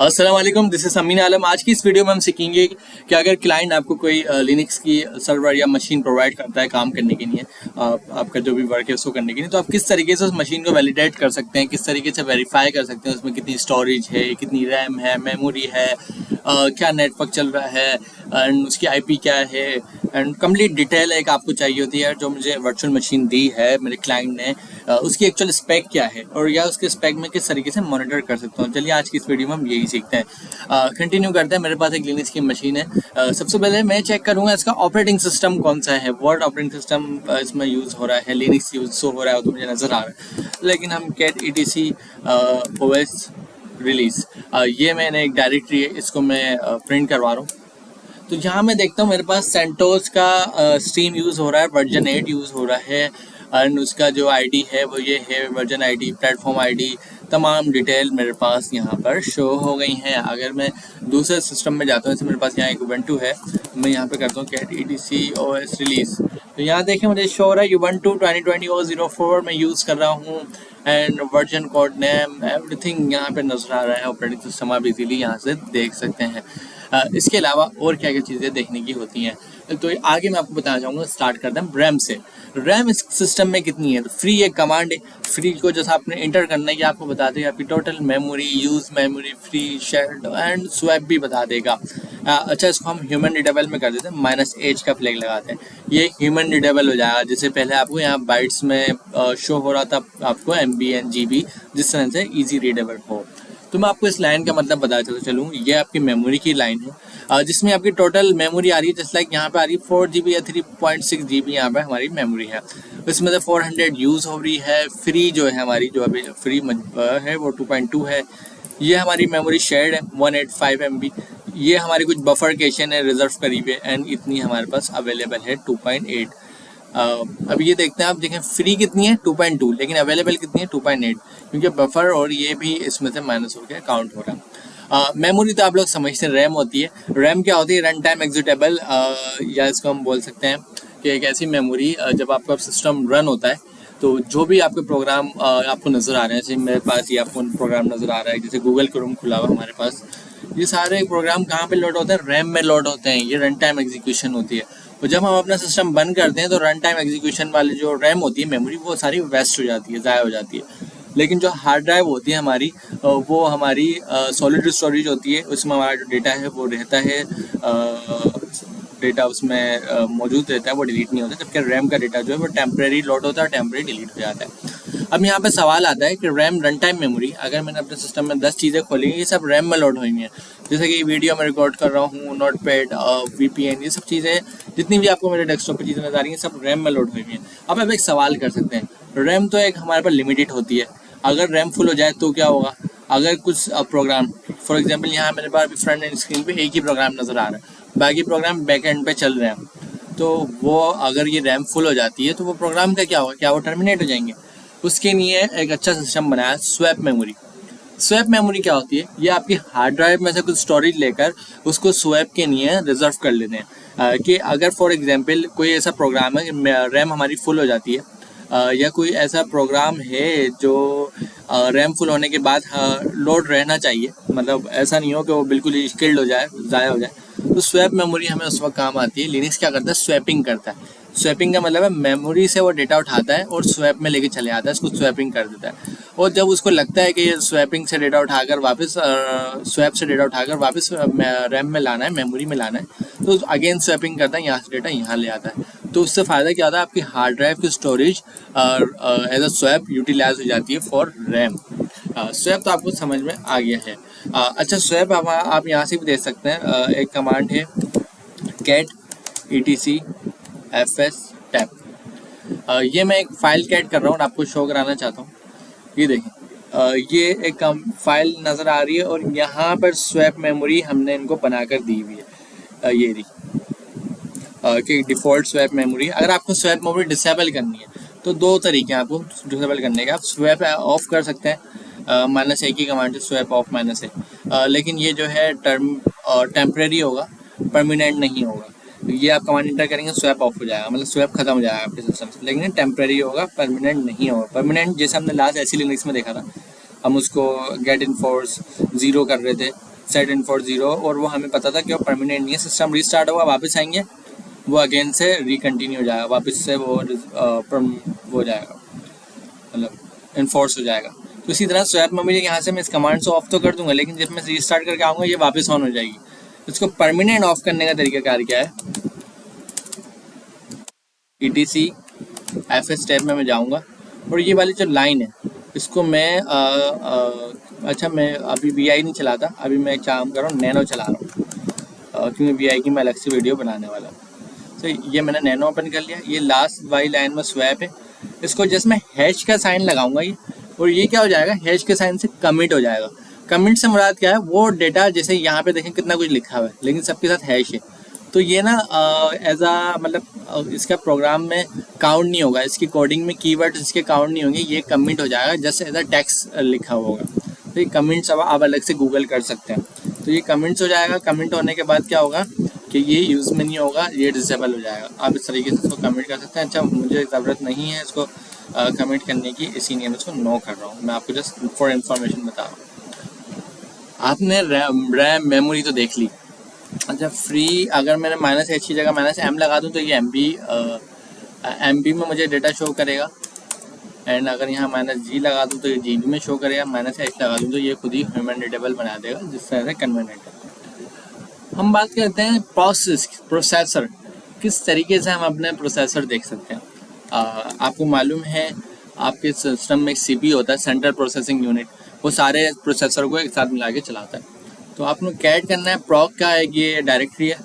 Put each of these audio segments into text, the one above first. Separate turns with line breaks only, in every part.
अस्सलाम वालेकुम, this is अमीन आलम। आज की इस वीडियो में हम सीखेंगे कि अगर क्लाइंट आपको कोई लिनक्स की सर्वर या मशीन प्रोवाइड करता है काम करने के लिए, आपका जो भी वर्क है उसको करने के लिए, तो आप किस तरीके से उस मशीन को वैलिडेट कर सकते हैं, किस तरीके से वेरीफाई कर सकते हैं उसमें कितनी स्टोरेज है, कितनी रैम है, मेमोरी है, क्या नेटवर्क चल रहा है एंड उसकी आईपी क्या है एंड कंप्लीट डिटेल एक आपको चाहिए होती है। जो मुझे वर्चुअल मशीन दी है मेरे क्लाइंट ने, उसकी एक्चुअल स्पेक क्या है और या उसके स्पेक में किस तरीके से मॉनिटर कर सकता हूँ। चलिए आज की इस वीडियो में हम यही सीखते हैं। कंटिन्यू करते हैं। मेरे पास एक लिनक्स की मशीन है। सबसे पहले मैं चेक करूँगा इसका ऑपरेटिंग सिस्टम कौन सा है, वर्ड ऑपरेटिंग सिस्टम इसमें यूज़ हो रहा है, लिनक्स यूज हो रहा है तो मुझे नज़र आ रहा है। लेकिन हम कैट etc OS रिलीज, ये मैंने एक डायरेक्टरी है, इसको मैं प्रिंट करवा रहा हूँ। तो यहाँ मैं देखता हूँ मेरे पास सेंटोस का स्ट्रीम यूज़ हो रहा है, वर्जन 8 यूज़ हो रहा है एंड उसका जो आईडी है वो ये है, वर्जन आईडी, प्लेटफॉर्म आईडी, तमाम डिटेल मेरे पास यहाँ पर शो हो गई हैं। अगर मैं दूसरे सिस्टम में जाता हूँ, जैसे मेरे पास यहाँ एक उबंटू है, मैं यहाँ पे करता हूँ कैट etc OS रिलीज, तो यहाँ देखिए मुझे शो हो रहा है उबंटू 2020 मैं यूज़ कर रहा हूँ and version code name everything यहाँ पे नजर आ रहा है। ऑपरेटिंग सिस्टम आप इजीली यहाँ से देख सकते हैं। इसके अलावा और क्या क्या चीज़ें देखने की होती हैं तो आगे मैं आपको बताना चाहूँगा। स्टार्ट करते हैं रैम से। रैम इस सिस्टम में कितनी है, तो फ्री एक कमांड है, फ्री को जैसा आपने इंटर करना है, ये आपको बता देगा आपकी total memory, use memory, free, shared and swap भी बता देगा। अच्छा, इसको हम ह्यूमन रीडेबल में कर देते हैं, -H का फ्लैग लगाते हैं, ये ह्यूमन रीडेबल हो जाएगा। जैसे पहले आपको यहाँ बाइट्स में शो हो रहा था, आपको MB एंड GB जिस तरह से ईजी रीडेबल हो। तो मैं आपको इस लाइन का मतलब बताता चलूँ, ये आपकी मेमोरी की लाइन है जिसमें आपकी टोटल मेमोरी आ रही है, जैसे लाइक यहाँ पे आ रही है 4 GB या 3.6 GB यहाँ पे हमारी मेमोरी है। इसमें से 400 यूज़ हो रही है। फ्री जो है हमारी, जो अभी फ्री है वो 2.2 है। ये हमारी मेमोरी शेयर्ड है 185 MB। ये हमारी कुछ बफर केशन है, रिजर्व करीब है एंड इतनी हमारे पास अवेलेबल है 2.8। अब ये देखते हैं, आप देखें फ्री कितनी है 2.2, लेकिन अवेलेबल कितनी है 2.8, क्योंकि बफर और ये भी इसमें से माइनस होकर काउंट हो रहा है। मेमोरी तो आप लोग समझते हैं, रैम होती है। रैम क्या होती है, रन टाइम एग्जीक्यूटेबल, या इसको हम बोल सकते हैं कि एक ऐसी मेमोरी जब आपका सिस्टम रन होता है तो जो भी आपके प्रोग्राम आपको नज़र आ रहे हैं, जैसे मेरे पास ये आपको प्रोग्राम नज़र आ रहा है, जैसे गूगल क्रोम खुला हुआ हमारे पास, ये सारे प्रोग्राम कहाँ पे लोड होते हैं, रैम में लोड होते हैं। ये रन टाइम एग्जीक्यूशन होती है। और जब हम अपना सिस्टम बंद करते हैं तो रन टाइम एग्जीक्यूशन वाली जो रैम होती है, मेमोरी, वो सारी वेस्ट हो जाती है, ज़ाया हो जाती है। लेकिन जो हार्ड ड्राइव होती है हमारी, वो हमारी सॉलिड स्टोरेज होती है, उसमें हमारा जो डेटा है वो रहता है, डेटा उसमें मौजूद रहता है, वो डिलीट नहीं होता। जबकि रैम का डेटा जो है वो टेम्प्रेरी लोड होता है, टेम्प्रेरी डिलीट हो जाता है। अब यहाँ पे सवाल आता है कि रैम रन टाइम मेमोरी, अगर मैंने अपने सिस्टम में 10 चीज़ें खोली हैं, ये सब रैम में लोड हुई हैं, जैसे कि वीडियो में रिकॉर्ड कर रहा हूँ, नोटपैड, VPN, ये सब चीज़ें जितनी भी आपको मेरे डेस्कटॉप पर चीज़ें नजर आ रही हैं, सब रैम में लोड हुई हैं। अब आप एक सवाल कर सकते हैं, रैम तो एक हमारे पास लिमिटेड होती है, अगर रैम फुल हो जाए तो क्या होगा। अगर कुछ प्रोग्राम, फॉर एग्जांपल यहाँ मेरे पास फ्रंट एंड स्क्रीन पे एक ही प्रोग्राम नज़र आ रहा है, बाकी प्रोग्राम बैक एंड पे चल रहे हैं, तो वो अगर ये रैम फुल हो जाती है तो वो प्रोग्राम का क्या होगा, क्या वो टर्मिनेट हो जाएंगे। उसके लिए एक अच्छा सिस्टम बनाया, स्वैप मेमोरी। स्वैप मेमोरी क्या होती है, ये आपकी हार्ड ड्राइव में से कुछ स्टोरेज लेकर उसको स्वैप के लिए रिजर्व कर लेते हैं। कि अगर फॉर एग्जांपल कोई ऐसा प्रोग्राम है, रैम हमारी फुल हो जाती है, या कोई ऐसा प्रोग्राम है जो रैम फुल होने के बाद लोड रहना चाहिए, मतलब ऐसा नहीं हो कि वो बिल्कुल ही स्किल्ड हो जाए, ज़ाया हो जाए, तो स्वैप मेमोरी हमें उस वक्त काम आती है। लिनक्स क्या करता है, स्वैपिंग करता है। स्वैपिंग का मतलब है मेमोरी से वो डेटा उठाता है और स्वैप में लेके चले आता है, इसको स्वैपिंग कर देता है। और जब उसको लगता है कि ये स्वैपिंग से डेटा उठाकर वापस, स्वैप से डेटा उठाकर वापस रैम में लाना है, मेमोरी में लाना है, तो अगेन स्वैपिंग करता है, यहाँ से डेटा यहाँ ले आता है। तो उससे फ़ायदा क्या होता है, आपकी हार्ड ड्राइव की storage as a swap utilise हो जाती है फॉर रैम। स्वैप तो आपको समझ में आ गया है। अच्छा, स्वैप आप यहाँ से भी देख सकते हैं, एक कमांड है कैट etc fs टैप। ये मैं एक फाइल कैट कर रहा हूँ और आपको शो कराना चाहता हूँ। ये देखें, ये एक फाइल नज़र आ रही है और यहाँ पर स्वैप मेमोरी हमने इनको बनाकर दी हुई है। ये रही कि डिफ़ॉल्ट स्वैप मेमोरी। अगर आपको स्वैप मेमोरी डिसेबल करनी है तो दो तरीके हैं आपको डिसेबल करने का। आप स्वैप ऑफ कर सकते हैं, -A की कमांड से स्वैप ऑफ -A, लेकिन ये जो है टेम्प्रेरी होगा, परमानेंट नहीं होगा। ये आप कमांड इंटर करेंगे, स्वैप ऑफ हो जाएगा, मतलब स्वैप खत्म हो जाएगा आपके सिस्टम से, लेकिन टेम्प्रेरी होगा, परमानेंट नहीं होगा। परमानेंट जैसे हमने लास्ट ऐसी लिनक्स में देखा था, हम उसको गेट इन फोर्स 0 कर रहे थे सेट इन्फोर्स 0, और वो हमें पता था कि वो परमानेंट नहीं है। सिस्टम रीस्टार्ट होगा, वापस आएंगे, वो अगेन से रिकंटिन्यू हो जाएगा, वापस से वो हो जाएगा, मतलब इन्फोर्स हो जाएगा। तो इसी तरह स्वैप मेमोरी यहाँ से मैं इस कमांड से ऑफ तो कर दूंगा, लेकिन जब मैं रीस्टार्ट करके आऊँगा ये वापस ऑन हो जाएगी। इसको परमानेंट ऑफ करने का तरीकाकार क्या है, ETC FS टैब में मैं जाऊँगा, और ये वाली जो लाइन है इसको मैं अच्छा मैं अभी VI नहीं चलाता, अभी मैं एक काम कर रहा हूँ नैनो चला रहा हूँ, क्योंकि VI की मैं अलग से वीडियो बनाने वाला हूँ। तो ये मैंने नैनो ओपन कर लिया। ये लास्ट वाली लाइन में स्वैप है, इसको जस्ट मैं हैश का साइन लगाऊंगा ये, और ये क्या हो जाएगा, हैश के साइन से कमिट हो जाएगा। कमिट से मुराद क्या है, वो डेटा जैसे यहाँ पे देखें कितना कुछ लिखा हुआ है लेकिन सबके साथ हैश है, तो ये ना एज आ मतलब इसका प्रोग्राम में काउंट नहीं होगा, इसकी कोडिंग में कीवर्ड्स इसके काउंट नहीं होंगे, ये कमिट हो जाएगा जस्ट एज अ टेक्स्ट लिखा हुआ होगा। तो ये कमिट्स अब आप अलग से गूगल कर सकते हैं। तो ये कमिट्स हो जाएगा, कमिट होने के बाद क्या होगा कि ये यूज़ में नहीं होगा, ये डिसेबल हो जाएगा। आप इस तरीके से इसको कमिट कर सकते हैं। अच्छा मुझे ज़रूरत नहीं है इसको कमिट करने की, इसीलिए मैं इसको नो कर रहा हूँ। मैं आपको जस्ट फॉर इंफॉर्मेशन बता रहा हूँ। आपने रैम मेमोरी तो देख ली। अच्छा फ्री अगर मैंने -h की जगह -m लगा दूँ तो ये MB में मुझे डेटा शो करेगा, एंड अगर यहाँ -g लगा दूँ तो ये GB में शो करेगा, -h लगा दूँ तो ये खुद ही ह्यूमन रीडेबल बना देगा, जिस तरह से कन्वीनियंट है। हम बात करते हैं प्रोसेसर, किस तरीके से हम अपने प्रोसेसर देख सकते हैं। आपको मालूम है आपके सिस्टम में एक CPU होता है, सेंट्रल प्रोसेसिंग यूनिट, वो सारे प्रोसेसर को एक साथ मिला के चलाता है। तो आपको कैट करना है, प्रॉक का है ये डायरेक्टरी है,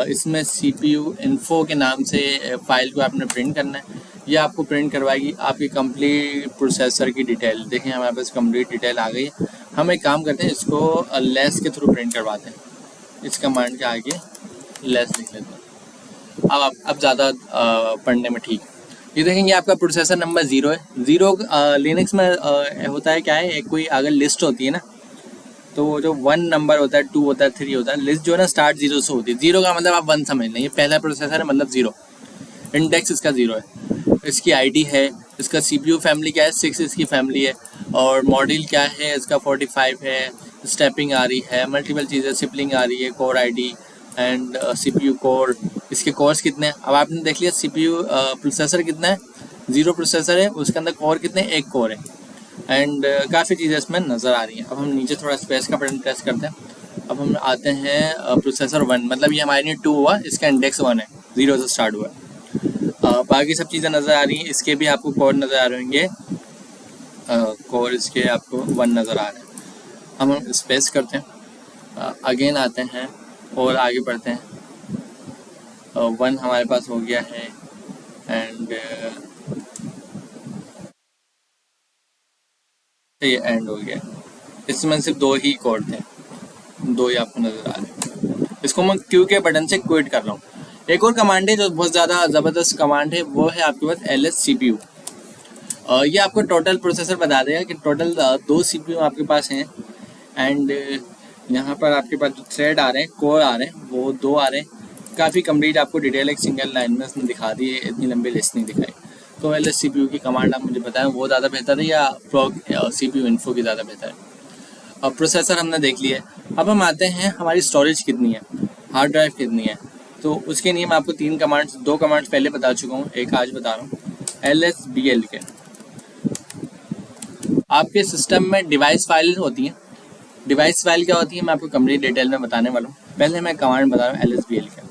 इसमें CPU इन्फो के नाम से फाइल को आपने प्रिंट करना है। ये आपको प्रिंट करवाएगी आपकी कंप्लीट प्रोसेसर की डिटेल। देखें हमारे पास कंप्लीट डिटेल आ गई है। हम एक काम करते हैं, इसको लेस के थ्रू प्रिंट करवाते हैं। इस कमांड के आगे लेस लिख लेते हैं। अब ज़्यादा पढ़ने में ठीक। ये देखेंगे आपका प्रोसेसर नंबर 0 है। 0 लिनक्स में होता है क्या है, एक कोई अगर लिस्ट होती है ना, तो वो जो 1 नंबर होता है, 2 होता है, 3 होता है, लिस्ट जो है ना स्टार्ट 0 से होती है। 0 का मतलब आप 1 समझ लें, ये पहला प्रोसेसर है मतलब 0, इंडेक्स इसका 0 है। इसकी ID है, इसका CPU फैमिली क्या है, 6 इसकी फैमिली है, और मॉडल क्या है इसका 45 है, स्टेपिंग आ रही है, मल्टीपल चीज़ें सिपलिंग आ रही है, core ID and CPU core. इसके कोर्स कितने हैं, अब आपने देख लिया। CPU प्रोसेसर कितना है, 0 प्रोसेसर है, उसके अंदर कोर कितने, 1 कोर है, एंड काफ़ी चीज़ें इसमें नज़र आ रही हैं। अब हम नीचे थोड़ा स्पेस का बटन प्रेस करते हैं। अब हम आते हैं प्रोसेसर 1, मतलब ये हमारे लिए 2 हुआ, इसका इंडेक्स 1 है, 0 से स्टार्ट हुआ है। बाकी सब चीज़ें नज़र आ रही हैं, इसके भी आपको कोर नज़र आ रहे होंगे, कोर इसके आपको 1 नज़र आ रहे हैं। हम स्पेस करते हैं, अगेन आते हैं और आगे बढ़ते हैं। 1 हमारे पास हो गया है, एंड ये एंड हो गया। इसमें सिर्फ 2 ही कोड थे, 2 ही आपको नज़र आ रहे हैं। इसको मैं Q के बटन से क्विट कर रहा हूँ। एक और कमांड है जो बहुत ज़्यादा ज़बरदस्त कमांड है, वो है आपके पास LS CPU। ये आपको टोटल प्रोसेसर बता देगा कि टोटल 2 CPU आपके पास हैं, एंड यहाँ पर आपके पास जो थ्रेड आ रहे हैं, कोर आ रहे हैं, वो 2 आ रहे हैं। काफ़ी कंप्लीट आपको डिटेल एक सिंगल लाइन में उसने दिखा दी है, इतनी लंबी लिस्ट नहीं दिखाई। तो LS CPU की कमांड आप मुझे बताएं, वो ज़्यादा बेहतर है या CPU इन्फो की ज़्यादा बेहतर है। अब प्रोसेसर हमने देख लिया है। अब हम आते हैं हमारी स्टोरेज कितनी है, हार्ड ड्राइव कितनी है। तो उसके लिए मैं आपको 2 कमांड्स पहले बता चुका हूँ, एक आज बता रहा हूँ। LSBL के आपके सिस्टम में डिवाइस फाइल होती हैं। डिवाइस फाइल क्या होती है मैं आपको कंप्लीट डिटेल में बताने वाला हूँ। पहले मैं कमांड बता रहा हूँ LSBL का।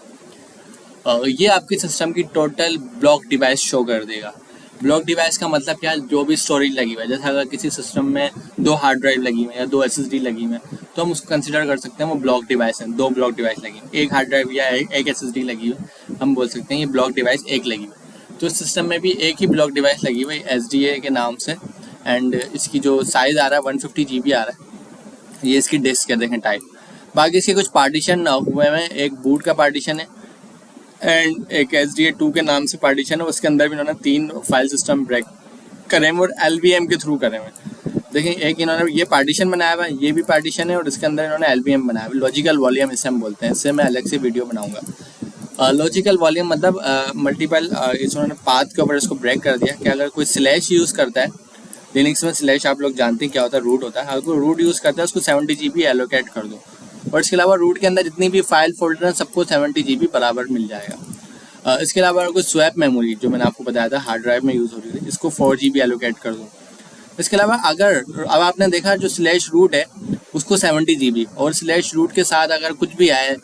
ये आपके सिस्टम की टोटल ब्लॉक डिवाइस शो कर देगा। ब्लॉक डिवाइस का मतलब क्या है, जो भी स्टोरेज लगी हुई है। जैसे अगर किसी सिस्टम में 2 हार्ड ड्राइव लगी हुई है या 2 SSD लगी हुई है, तो हम उसको कंसिडर कर सकते हैं वो ब्लॉक डिवाइस है। 2 ब्लॉक डिवाइस लगी हुई, 1 हार्ड ड्राइव या 1 SSD लगी हुई, हम बोल सकते हैं ये ब्लॉक डिवाइस 1 लगी हुई। तो इस सिस्टम में भी एक ही ब्लॉक डिवाइस लगी हुई SDA के नाम से, एंड इसकी जो साइज़ आ रहा है 150 GB आ रहा है। ये इसकी डिस्क है, देखें टाइप। बाकी इसके कुछ पार्टीशन हुए हैं, एक बूट का पार्टीशन है एंड एक SDA2 के नाम से पार्टीशन है। उसके अंदर भी इन्होंने 3 फाइल सिस्टम ब्रेक करे हुए और LVM के थ्रू करे हुए। देखिए एक इन्होंने ये पार्टीशन बनाया हुआ है, ये भी पार्टीशन है, और इसके अंदर इन्होंने LVM बनाया हुआ है, लॉजिकल वॉल्यूम इसे हम बोलते हैं। इससे मैं अलग से वीडियो बनाऊंगा। लॉजिकल वॉल्यूम मतलब मल्टीपल इन्होंने पाथ के ऊपर इसको ब्रेक कर दिया कि अगर कोई स्लैश यूज़ करता है, लिनक्स में स्लैश आप लोग जानते हैं क्या होता है, रूट होता है। अगर कोई रूट यूज़ करता है उसको 70 GB एलोकेट कर दो, और इसके अलावा रूट के अंदर जितनी भी फाइल फोल्डर हैं सबको 70 GB बराबर मिल जाएगा। इसके अलावा अगर कोई स्वैप मेमोरी जो मैंने आपको बताया था हार्ड ड्राइव में यूज़ हो रही थी, इसको 4 GB एलोकेट कर दूँ। इसके अलावा अगर अब आपने देखा जो स्लैश रूट है उसको 70 GB, और स्लैश रूट के साथ अगर कुछ भी आए,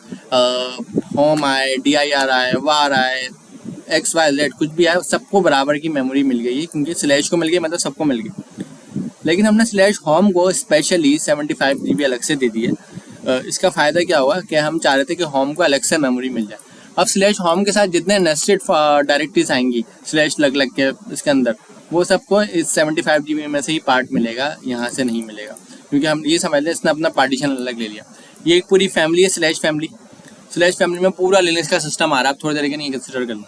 होम आए, dir आए, var आए, XYZ कुछ भी आए, सबको बराबर की मेमोरी मिल गई है, क्योंकि स्लैश को मिल गई मतलब सबको मिल गई। लेकिन हमने स्लैश होम को स्पेशली 75 GB अलग से दे दी है। इसका फ़ायदा क्या हुआ कि हम चाह रहे थे कि होम को अलग से मेमोरी मिल जाए। अब स्लैश होम के साथ जितने नेस्टेड डायरेक्टरीज आएंगी स्लैश लग लग के इसके अंदर, वो सबको इस 75 GB में से ही पार्ट मिलेगा, यहाँ से नहीं मिलेगा, क्योंकि हम ये समझ लें इसने अपना पार्टीशन अलग ले लिया। ये एक पूरी फैमिली है स्लैश फैमिली। स्लैश फैमिली में पूरा लिनक्स का सिस्टम आ रहा है। आप थोड़ी देर के नहीं कंसिडर कर लो।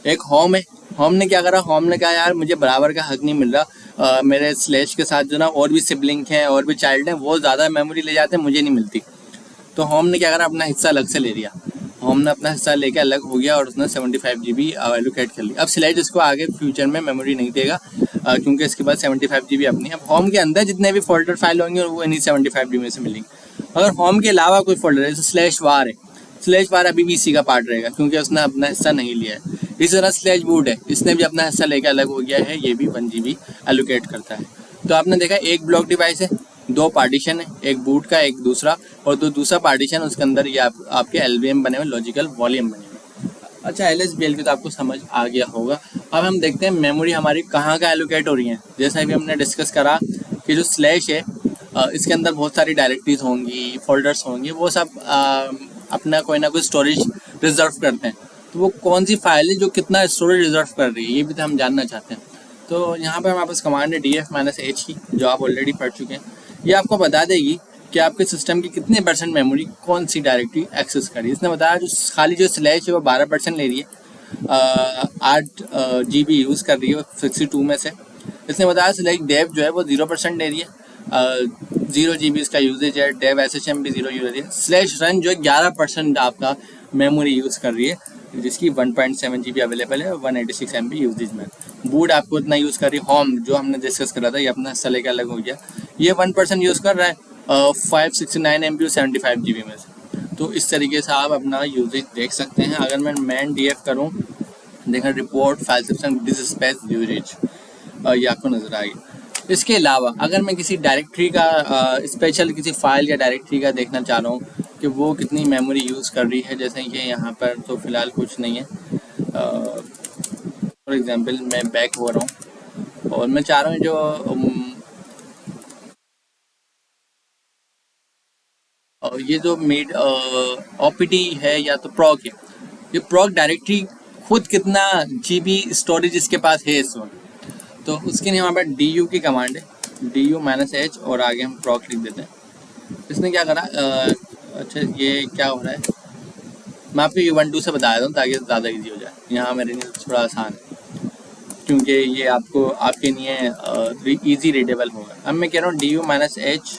एक होम है, होम ने क्या करा, होम ने कहा यार मुझे बराबर का हक नहीं मिल रहा, मेरे स्लैश के साथ जो ना और भी सिबलिंग हैं और भी चाइल्ड हैं वो ज़्यादा मेमोरी ले जाते हैं, मुझे नहीं मिलती। तो होम ने क्या करा, अपना हिस्सा अलग से ले लिया। होम ने अपना हिस्सा लेके अलग हो गया और उसने 75 GB एलोकेट कर लिया। अब स्लैश इसको आगे फ्यूचर में मेमोरी नहीं देगा, क्योंकि इसके बाद 75 GB अपनी। अब होम के अंदर जितने भी फोल्डर फाइल होंगे वो इन्हीं 75 GB में से मिलेंगे। अगर होम के अलावा कोई फोल्डर है, जैसे स्लैश वार है, स्लैश वार अभी भी इसी का पार्ट रहेगा, क्योंकि उसने अपना हिस्सा नहीं लिया है। इस तरह स्लैश बूट है, इसने भी अपना हिस्सा लेकर अलग हो गया है, ये भी 1 GB एलोकेट करता है। तो आपने देखा एक ब्लॉक डिवाइस है, 2 पार्टीशन है, एक बूट का एक दूसरा, और दूसरा पार्टीशन उसके अंदर ये आपके LVM बने हुए, लॉजिकल वॉल्यूम बने हुए। अच्छा, LSBL की तो आपको समझ आ गया होगा। अब हम देखते हैं मेमोरी हमारी कहाँ का एलोकेट हो रही है। जैसा अभी हमने डिस्कस करा कि जो स्लैश है इसके अंदर बहुत सारी डायरेक्टरीज होंगी, फोल्डर्स होंगे, वो सब अपना कोई ना कोई स्टोरेज रिजर्व करते हैं। तो वो कौन सी फाइल है जो कितना स्टोरेज रिजर्व कर रही है, ये भी तो हम जानना चाहते हैं। तो यहाँ पर हमारे पास कमांड है df-h की, जो आप ऑलरेडी पढ़ चुके हैं। ये आपको बता देगी कि आपके सिस्टम की कितने % मेमोरी कौन सी डायरेक्टरी एक्सेस करी। इसने बताया जो खाली जो स्लैश है वो 12% ले रही है, 8 GB यूज़ कर रही है 62 में से। इसने बताया स्लैश डेव जो है वो 0% ले रही है, 0 GB इसका यूजेज है। डेव SHM भी 0 यूज है। स्लैश रन जो है 11% आपका मेमोरी यूज़ कर रही है, जिसकी 1.7 GB अवेलेबल है, 186 MB यूजेज में। बूट आपको इतना यूज़ कर रही है। होम जो हमने डिस्कस करा था, ये अपना हिस्सा लेकर अलग हो गया, ये 1% यूज़ कर रहा है, 569 MB और 75 GB में से। तो इस तरीके से आप अपना यूजेज देख सकते हैं। अगर मैं मैन DF करूँ, देखें report file system disk space usage, ये आपको नज़र आएगी। इसके अलावा अगर मैं किसी डायरेक्टरी का स्पेशल किसी फाइल या डायरेक्टरी का देखना चाह रहा हूँ कि वो कितनी मेमोरी यूज़ कर रही है, जैसे कि यहाँ पर तो फ़िलहाल कुछ नहीं है। फॉर एग्जांपल मैं बैक हो रहा हूँ और मैं चाह रहा हूँ जो ये जो मेड OPT है या तो प्रॉक है, ये प्रॉक डायरेक्टरी खुद कितना GB स्टोरेज इसके पास है इस वक्त। तो उसके लिए हमारे पास DU की कमांड है, DU-H, और आगे हम प्रॉक लिख देते हैं। इसने क्या करा, अच्छा ये क्या हो रहा है, मैं आपको U12 से बता देता हूँ ताकि ज़्यादा इजी हो जाए। यहाँ मेरे लिए थोड़ा आसान है, क्योंकि ये आपको आपके लिए ईजी रीडेबल होगा। अब मैं कह रहा हूँ DU-H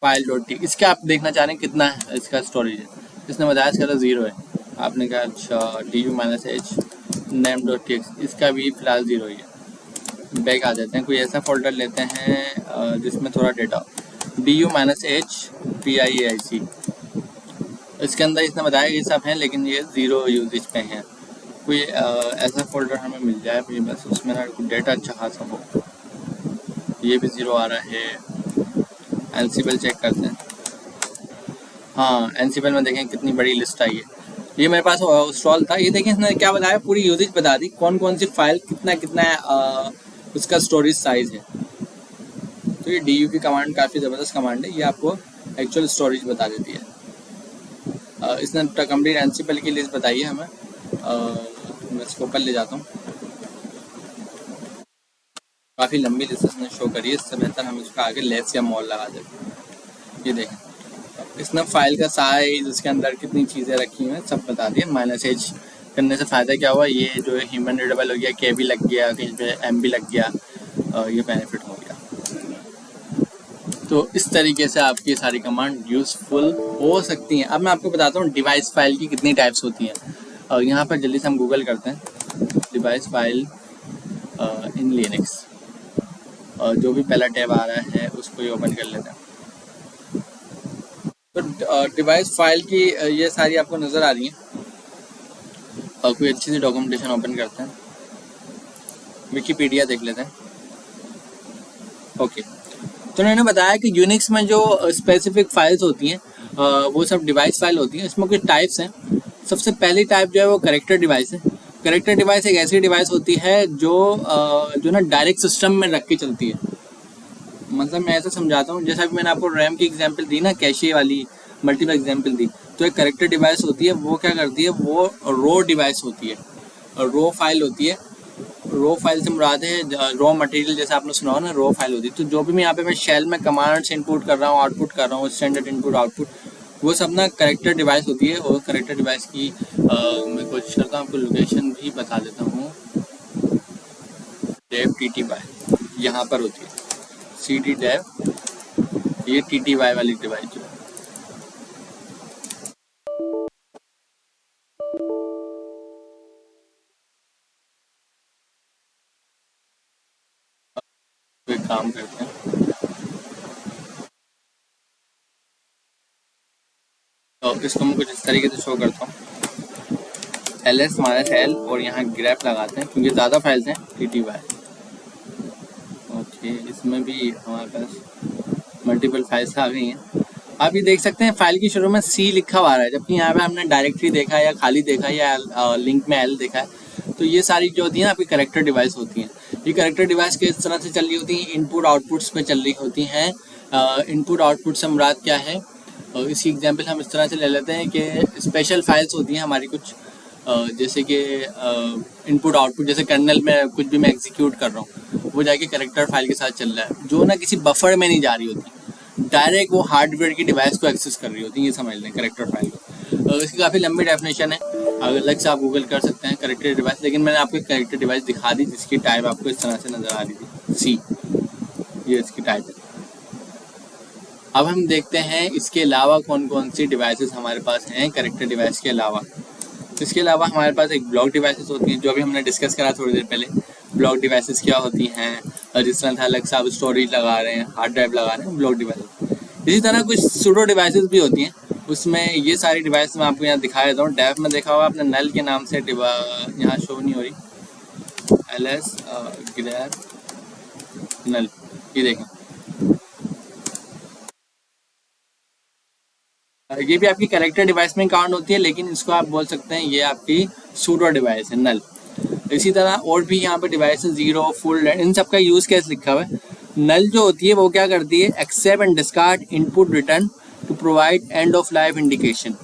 file.t, इसका आप देखना चाह रहे हैं कितना है इसका स्टोरेज है। इसने बताया इसका तो 0 है। आपने कहा अच्छा DU-H name.txt, इसका भी फिलहाल 0 ही है। बैक आ जाते हैं, कोई ऐसा फोल्डर लेते हैं जिसमें थोड़ा डेटा हो। DU-H PIAC, इसके अंदर इसने बताया ये सब हैं, लेकिन ये 0 यूजेज पे हैं। कोई ऐसा फोल्डर हमें मिल जाए फिर बस उसमें ना डेटा अच्छा खासा हो। ये भी 0 आ रहा है। एनसीबल चेक करते हैं। हाँ, एनसीबल में देखें कितनी बड़ी लिस्ट आई है। ये मेरे पास इंस्टॉल था। ये देखें इसने क्या बताया, पूरी यूजेज बता दी, कौन कौन सी फाइल कितना कितना उसका स्टोरेज साइज है। तो ये DU की कमांड काफ़ी ज़बरदस्त कमांड है, ये आपको एक्चुअल स्टोरेज बता देती है। इसने कंप्लीट एनसीबल की लिस्ट बताई है हमें। मैं इसको ऊपर ले जाता हूँ, काफ़ी लंबी लिस्ट इसने शो करी है। इससे बेहतर हम इसका आगे लेस या मॉल लगा देते हैं। ये देखें इसने फाइल का साइज, उसके अंदर कितनी चीज़ें रखी हुई हैं, सब बता दिए। -H करने से फ़ायदा क्या हुआ, ये जो है ह्यूमन रीडेबल हो गया, KB लग गया, कहीं पे MB लग गया, ये बेनिफिट हो गया। तो इस तरीके से आपकी सारी कमांड यूज़फुल हो सकती हैं। अब मैं आपको बताता हूँ डिवाइस फाइल की कितनी टाइप्स होती हैं। यहाँ पर जल्दी से हम गूगल करते हैं डिवाइस फाइल इन लिनक्स। जो भी पहला टैब आ रहा है उसको ही ओपन कर लेते हैं। तो डिवाइस फाइल की ये सारी आपको नज़र आ रही है। और कोई अच्छी सी डॉक्यूमेंटेशन ओपन करते हैं, विकीपीडिया देख लेते हैं। ओके, तो उन्होंने बताया कि यूनिक्स में जो स्पेसिफिक फाइल्स होती हैं वो सब डिवाइस फाइल होती हैं। इसमें कुछ टाइप्स हैं। सबसे पहली टाइप जो है वो करेक्टर डिवाइस है। करेक्टर डिवाइस एक ऐसी डिवाइस होती है जो ना डायरेक्ट सिस्टम में रख के चलती है। मतलब मैं ऐसा समझाता हूँ, जैसा भी मैंने आपको रैम की एग्जांपल दी ना, कैशे वाली मल्टीपल एग्जांपल दी, तो एक करेक्टर डिवाइस होती है, वो क्या करती है, वो रो डिवाइस होती है और रो फाइल होती है। रो फाइल से मुराद है रॉ मटेरियल, जैसे आपने सुना हो ना, रो फाइल होती है। तो जो भी मैं यहाँ पे मैं शेल में कमांड्स इनपुट कर रहा हूँ, आउटपुट कर रहा हूँ, स्टैंडर्ड इनपुट आउटपुट, वो सब ना करेक्टर डिवाइस होती है। और करेक्टर डिवाइस की मैं कोशिश करता हूँ आपको लोकेशन भी बता देता हूँ। डेव TTY यहाँ पर होती है, CD डेव, ये TTY वाली डिवाइस जो है। तो एक काम करते हैं, तो इसको मैं कुछ इस तरीके से शो करता हूँ, ls-l और यहाँ ग्रेप लगाते हैं क्योंकि ज़्यादा फाइल्स हैं TTY। ओके, इसमें भी हमारे पास मल्टीपल फाइल्स आ गई हैं। आप ये देख सकते हैं फाइल की शुरू में C लिखा हुआ है, जबकि यहाँ पे हमने डायरेक्टरी देखा है या खाली देखा है या लिंक में L देखा है। तो ये सारी जो होती हैं आपकी करेक्टर डिवाइस होती हैं। ये करेक्टर डिवाइस किस तरह से चल रही होती हैं, इनपुट आउटपुट्स पे चल रही होती हैं। इनपुट आउटपुट से मुराद क्या है, इसकी एग्जांपल हम इस तरह से ले लेते हैं कि स्पेशल फाइल्स होती हैं हमारी कुछ, जैसे कि इनपुट आउटपुट, जैसे कर्नल में कुछ भी मैं एग्जीक्यूट कर रहा हूँ वो जाके करेक्टर फाइल के साथ चल रहा है, जो ना किसी बफर में नहीं जा रही होती, डायरेक्ट वो हार्डवेयर की डिवाइस को एक्सेस कर रही होती है। ये समझ लें करेक्टर फाइल को। इसकी काफ़ी लंबी डेफिनेशन है, अगर अलग से आप गूगल कर सकते हैं करेक्टर डिवाइस, लेकिन मैंने आपको करेक्टर डिवाइस दिखा दी जिसकी टाइप आपको इस तरह से नज़र आ रही थी, C, ये इसकी टाइप है। अब हम देखते हैं इसके अलावा कौन कौन सी डिवाइसेस हमारे पास हैं करेक्टर डिवाइस के अलावा। इसके अलावा हमारे पास एक ब्लॉक डिवाइसेस होती हैं, जो अभी हमने डिस्कस करा थोड़ी देर पहले। ब्लॉक डिवाइसेस क्या होती हैं, और जिस तरह था अलग से आप स्टोरेज लगा रहे हैं, हार्ड ड्राइव लगा रहे हैं, ब्लॉक डिवाइस। इसी तरह कुछ सूडो डिवाइसेस भी होती हैं, उसमें ये सारी डिवाइस मैं आपको यहाँ दिखा देता हूँ। डेव में देखा हुआ आपने नल के नाम से यहाँ शो नहीं हो रही, LS ग्रेप नल, ये देखें, ये भी आपकी करेक्टर डिवाइस में काउंट होती है, लेकिन इसको आप बोल सकते हैं ये आपकी सूडो डिवाइस है, नल। इसी तरह और भी यहाँ पे डिवाइस 0, फुल, इन सब का यूज़ कैसे लिखा हुआ है। नल जो होती है वो क्या करती है, accept and discard input return to provide end of life indication.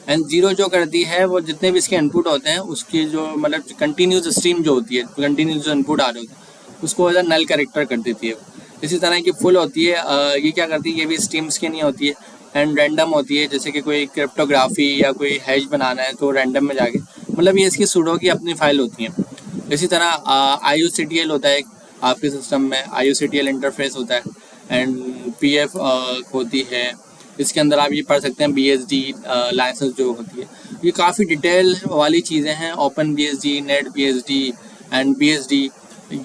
And 0 जो करती है वो जितने भी इसके इनपुट होते हैं उसकी जो मतलब कंटिन्यूस स्ट्रीम जो होती है, कंटिन्यूस जो इनपुट आ रहे होते हैं उसको एज अ नल करेक्टर कर देती है। इसी तरह की फुल होती है, ये क्या करती है, ये भी स्ट्रीम्स की नहीं होती है, एंड रैंडम होती है, जैसे कि कोई क्रिप्टोग्राफी या कोई हैश बनाना है तो रैंडम में जाके, मतलब ये इसकी सूडो की अपनी फाइल होती हैं। इसी तरह IOCTL होता है आपके सिस्टम में, IOCTL इंटरफेस होता है, एंड PF होती है। इसके अंदर आप ये पढ़ सकते हैं BSD लाइसेंस जो होती है, ये काफ़ी डिटेल वाली चीज़ें हैं। Open BSD, net BSD and BSD,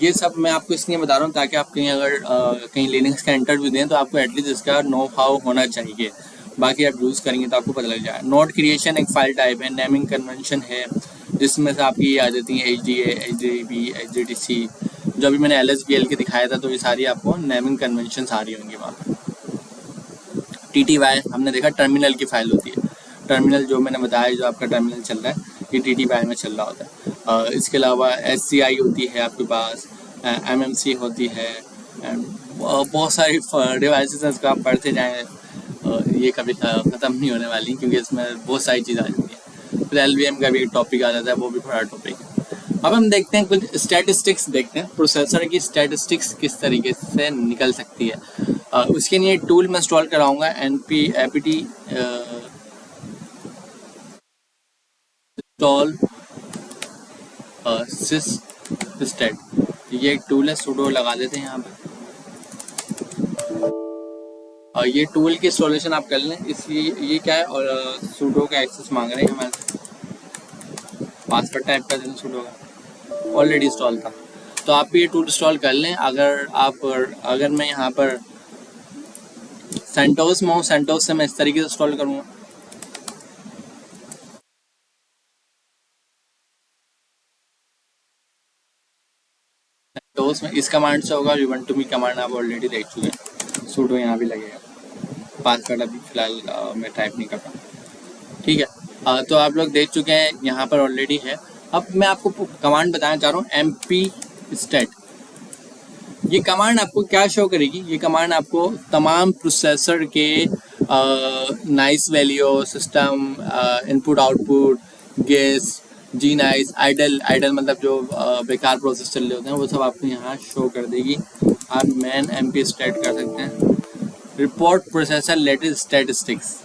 ये सब मैं आपको इसलिए बता रहा हूँ ताकि आप कहीं अगर कहीं लिनक्स का इंटरव्यू दें तो आपको एटलीस्ट इसका नो हाउ होना चाहिए, बाकी आप यूज़ करेंगे तो आपको पता लग जाए। नोट क्रिएशन एक फाइल टाइप है, नेमिंग कन्वेंशन है, जिसमें से आपकी ये आ जाती हैं HDA, HDB, HDTC, जो अभी मैंने LSBL के दिखाया था, तो ये सारी आपको नेमिंग कन्वेंशन आ रही होंगी वहाँ पर। TTY हमने देखा टर्मिनल की फाइल होती है, टर्मिनल जो मैंने बताया जो आपका टर्मिनल चल रहा है ये TTY में चल रहा होता है। इसके अलावा SCI होती है आपके पास, MMC होती है, बहुत सारी डिवाइसेस हैं, इसको आप पढ़ते जाएँ, ये कभी ख़त्म नहीं होने वाली क्योंकि इसमें बहुत सारी चीज़ आ जाती है। फिर LVM का भी एक टॉपिक आ जाता है, वो भी बड़ा टॉपिक है। अब हम देखते हैं कुछ स्टैटिस्टिक्स, देखते हैं प्रोसेसर की स्टैटिस्टिक्स किस तरीके से निकल सकती है। उसके लिए टूल मैं इंस्टॉल कराऊंगा, apt इंस्टॉल sysstat, ये एक टूल है, सूडो लगा देते हैं यहाँ पे। और ये टूल की इंस्टॉलेशन आप कर लें, इसलिए ये क्या है, और सूडो का एक्सेस मांग रहे हैं हमारे, पासवर्ड टाइप कर दें सूडो का, ऑलरेडी इंस्टॉल था। तो आप ये टूल इंस्टॉल कर लें। अगर मैं यहाँ पर सेंटोस में हूँ, सेंटोस से मैं इस तरीके से इंस्टॉल करूँगा। सेंटोस में इस कमांड से होगा, रिबन टू मी कमांड आप ऑलरेडी देख चुके हैं। सूडो यहाँ भी लगेगा, पासवर्ड अभी फिलहाल मैं टाइप नहीं कर रहा, ठीक है। तो आप लोग देख चुके हैं, यहाँ पर ऑलरेडी है। अब मैं आपको कमांड बताना चाह रहा हूँ, एमपी स्टेट। ये कमांड आपको क्या शो करेगी? ये कमांड आपको तमाम प्रोसेसर के nice value, system, input output, guest, जी नाइस, आइडल मतलब जो बेकार प्रोसेस चल रहे होते हैं वो सब आपको यहाँ शो कर देगी। आप मैन एमपी स्टेट कर सकते हैं। रिपोर्ट प्रोसेसर लेटेस्ट स्टैटिस्टिक्स,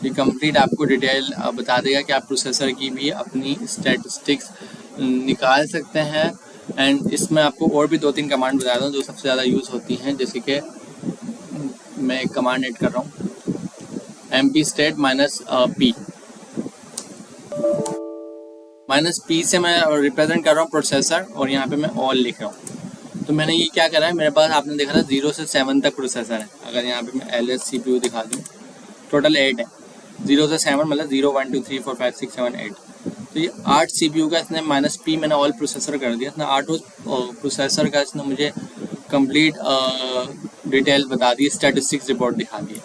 ये कंप्लीट आपको डिटेल बता देगा कि आप प्रोसेसर की भी अपनी स्टैटिस्टिक्स निकाल सकते हैं। एंड इसमें आपको और भी 2-3 कमांड बता दूँ जो सबसे ज़्यादा यूज़ होती हैं, जैसे कि मैं एक कमांड ऐड कर रहा हूँ, एमपी स्टेट -p से मैं रिप्रेजेंट कर रहा हूँ प्रोसेसर, और यहाँ पे मैं ऑल लिख रहा हूँ। तो मैंने ये क्या करा है, मेरे पास आपने देखा था 0 से 7 तक प्रोसेसर है। अगर यहाँ पे मैं LS CPU दिखा दूँ, टोटल 8 है। 0 से 7 मतलब 0 1 2 3 4 5 6 7 8। तो ये 8 CPU का इसने -p मैंने ऑल प्रोसेसर कर दिया। इसने 8 प्रोसेसर का इसने मुझे कंप्लीट डिटेल बता दी, स्टैटिस्टिक्स रिपोर्ट दिखा दी।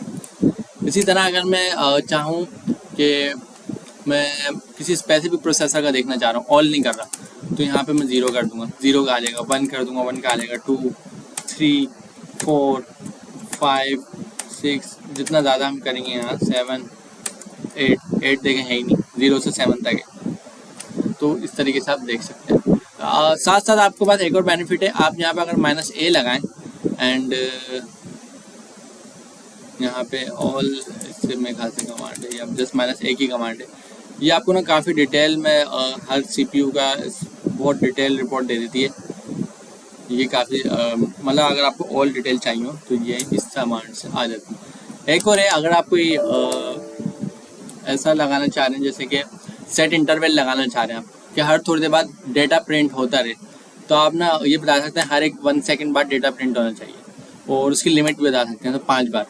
इसी तरह अगर मैं चाहूँ कि मैं किसी स्पेसिफिक प्रोसेसर का देखना चाह रहा हूँ, ऑल नहीं कर रहा, तो यहाँ पे मैं 0 कर दूंगा, 0 का आ जाएगा, 1 कर दूंगा, 1 का आ जाएगा, 2 3 4 5 6, जितना ज़्यादा हम करेंगे यहाँ 7 8 देखें है ही नहीं, 0 से 7 तक है। तो इस तरीके से आप देख सकते हैं। साथ साथ आपके पास एक और बेनिफिट है, आप यहाँ पे अगर -a लगाएं एंड यहाँ पे ऑल, इससे मैं खासी कमांड है, या जस्ट -a की कमांड है, ये आपको ना काफ़ी डिटेल में हर CPU का बहुत डिटेल रिपोर्ट दे देती है। ये काफ़ी मतलब अगर आपको ऑल डिटेल चाहिए हो तो ये इस कमांड से आ जाती है। एक और है, अगर आप कोई ऐसा लगाना चाह रहे हैं जैसे कि सेट इंटरवल लगाना चाह रहे हैं आप कि हर थोड़ी देर बाद डेटा प्रिंट होता रहे, तो आप ना ये बता सकते हैं हर एक 1 सेकंड बाद डेटा प्रिंट होना चाहिए, और उसकी लिमिट भी बता सकते हैं, तो 5 बार।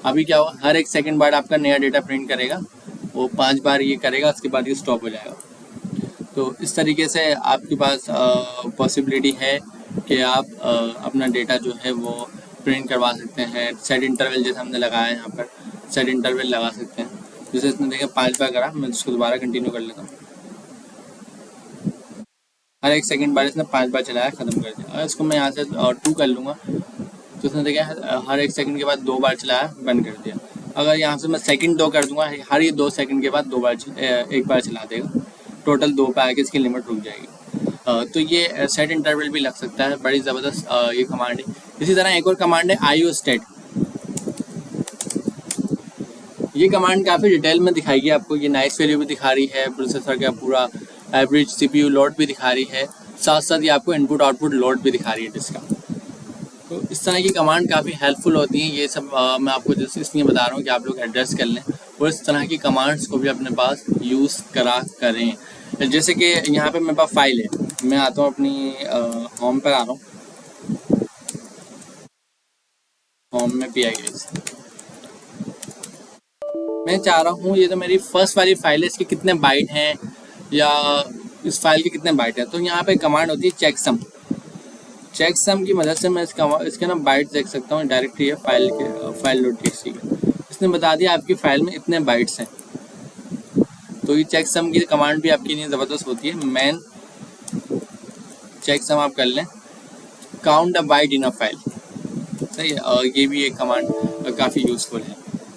अभी क्या हुआ, हर 1 सेकंड बाद आपका नया डेटा प्रिंट करेगा, वो 5 बार ये करेगा, उसके बाद ये स्टॉप हो जाएगा। तो इस तरीके से आपके पास पॉसिबिलिटी है कि आप अपना डेटा जो है वो प्रिंट करवा सकते हैं। सेट इंटरवल जैसे हमने लगाया है, यहाँ पर सेट इंटरवल लगा सकते हैं। जैसे इसने देखा 5 बार करा, मैं इसको दोबारा कंटिन्यू कर लेता हूँ। हर 1 सेकंड बाद इसने 5 बार चलाया, ख़त्म कर दिया। अगर इसको मैं यहाँ से 2 कर लूँगा, तो इसने देखा हर 1 सेकंड के बाद 2 बार चलाया, बंद कर दिया। अगर यहाँ से मैं सेकंड 2 कर दूँगा, हर ये 2 सेकंड के बाद 1 बार चला देगा, टोटल 2 पे आके इसकी लिमिट रुक जाएगी। तो ये सेट इंटरवल भी लग सकता है, बड़ी ज़बरदस्त ये कमांड है। इसी तरह एक और कमांड है IO स्टेट। ये कमांड काफ़ी डिटेल में दिखाएगी आपको, ये नाइस वैल्यू भी दिखा रही है, प्रोसेसर का पूरा एवरेज CPU लोड भी दिखा रही है, साथ साथ ये आपको इनपुट आउटपुट लोड भी दिखा रही है इसका। तो इस तरह की कमांड काफ़ी हेल्पफुल होती हैं। ये सब मैं आपको जैसे इसलिए बता रहा हूँ कि आप लोग एड्रेस कर लें और इस तरह की कमांड्स को भी अपने पास यूज़ करा करें। जैसे कि यहाँ पे मेरे पास फाइल है, मैं आता हूँ अपनी होम पर आ रहा हूँ, होम में PIS मैं चाह रहा हूँ, ये तो मेरी फर्स्ट वाली फाइल है, इसके कितने बाइट हैं या इस फाइल के कितने बाइट हैं। तो यहाँ पे कमांड होती है चेकसम। चेकसम की मदद से मैं इसके ना बाइट देख सकता हूँ, डायरेक्टली है file.txt का। इसने बता दिया आपकी फाइल में इतने बाइट्स हैं। तो ये चेकसम की कमांड भी आपकी नहीं ज़बरदस्त होती है। मैन चेकसम आप कर लें, count a byte in a file, सही है। और ये भी एक कमांड काफ़ी यूज़फुल है।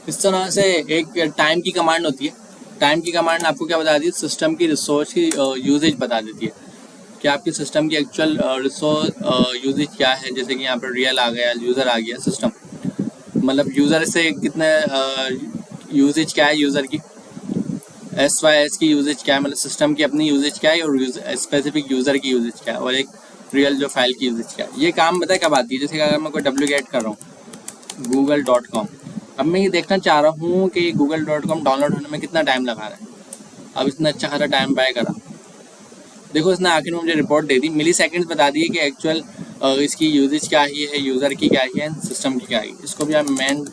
इस तरह से एक टाइम की कमांड होती है। टाइम की कमांड आपको क्या बताती है, सिस्टम की रिसोर्स की यूजेज बता देती है कि आपके सिस्टम की एक्चुअल रिसोर्स यूजेज क्या है। जैसे कि यहाँ पर रियल आ गया, यूज़र आ गया, सिस्टम मतलब यूज़र से कितने यूजेज क्या है, यूज़र की SYS की यूजेज क्या है, मतलब सिस्टम की अपनी यूजेज क्या है, और स्पेसिफिक यूज़र की यूजेज क्या है, और एक रियल जो फाइल की यूजेज क्या है। ये काम बताए कब आती है, जैसे कि अगर मैं कोई wget कर रहा हूँ google.com, अब मैं ये देखना चाह रहा हूँ कि google.com डाउनलोड होने में कितना टाइम लगा रहा है। अब इतना अच्छा खासा टाइम बाय करा, देखो इसने आखिर में मुझे रिपोर्ट दे दी, मिली सेकेंड्स बता दिए कि एक्चुअल इसकी यूजेज क्या ही है, यूज़र की क्या ही है, सिस्टम की क्या है। इसको भी आप मैन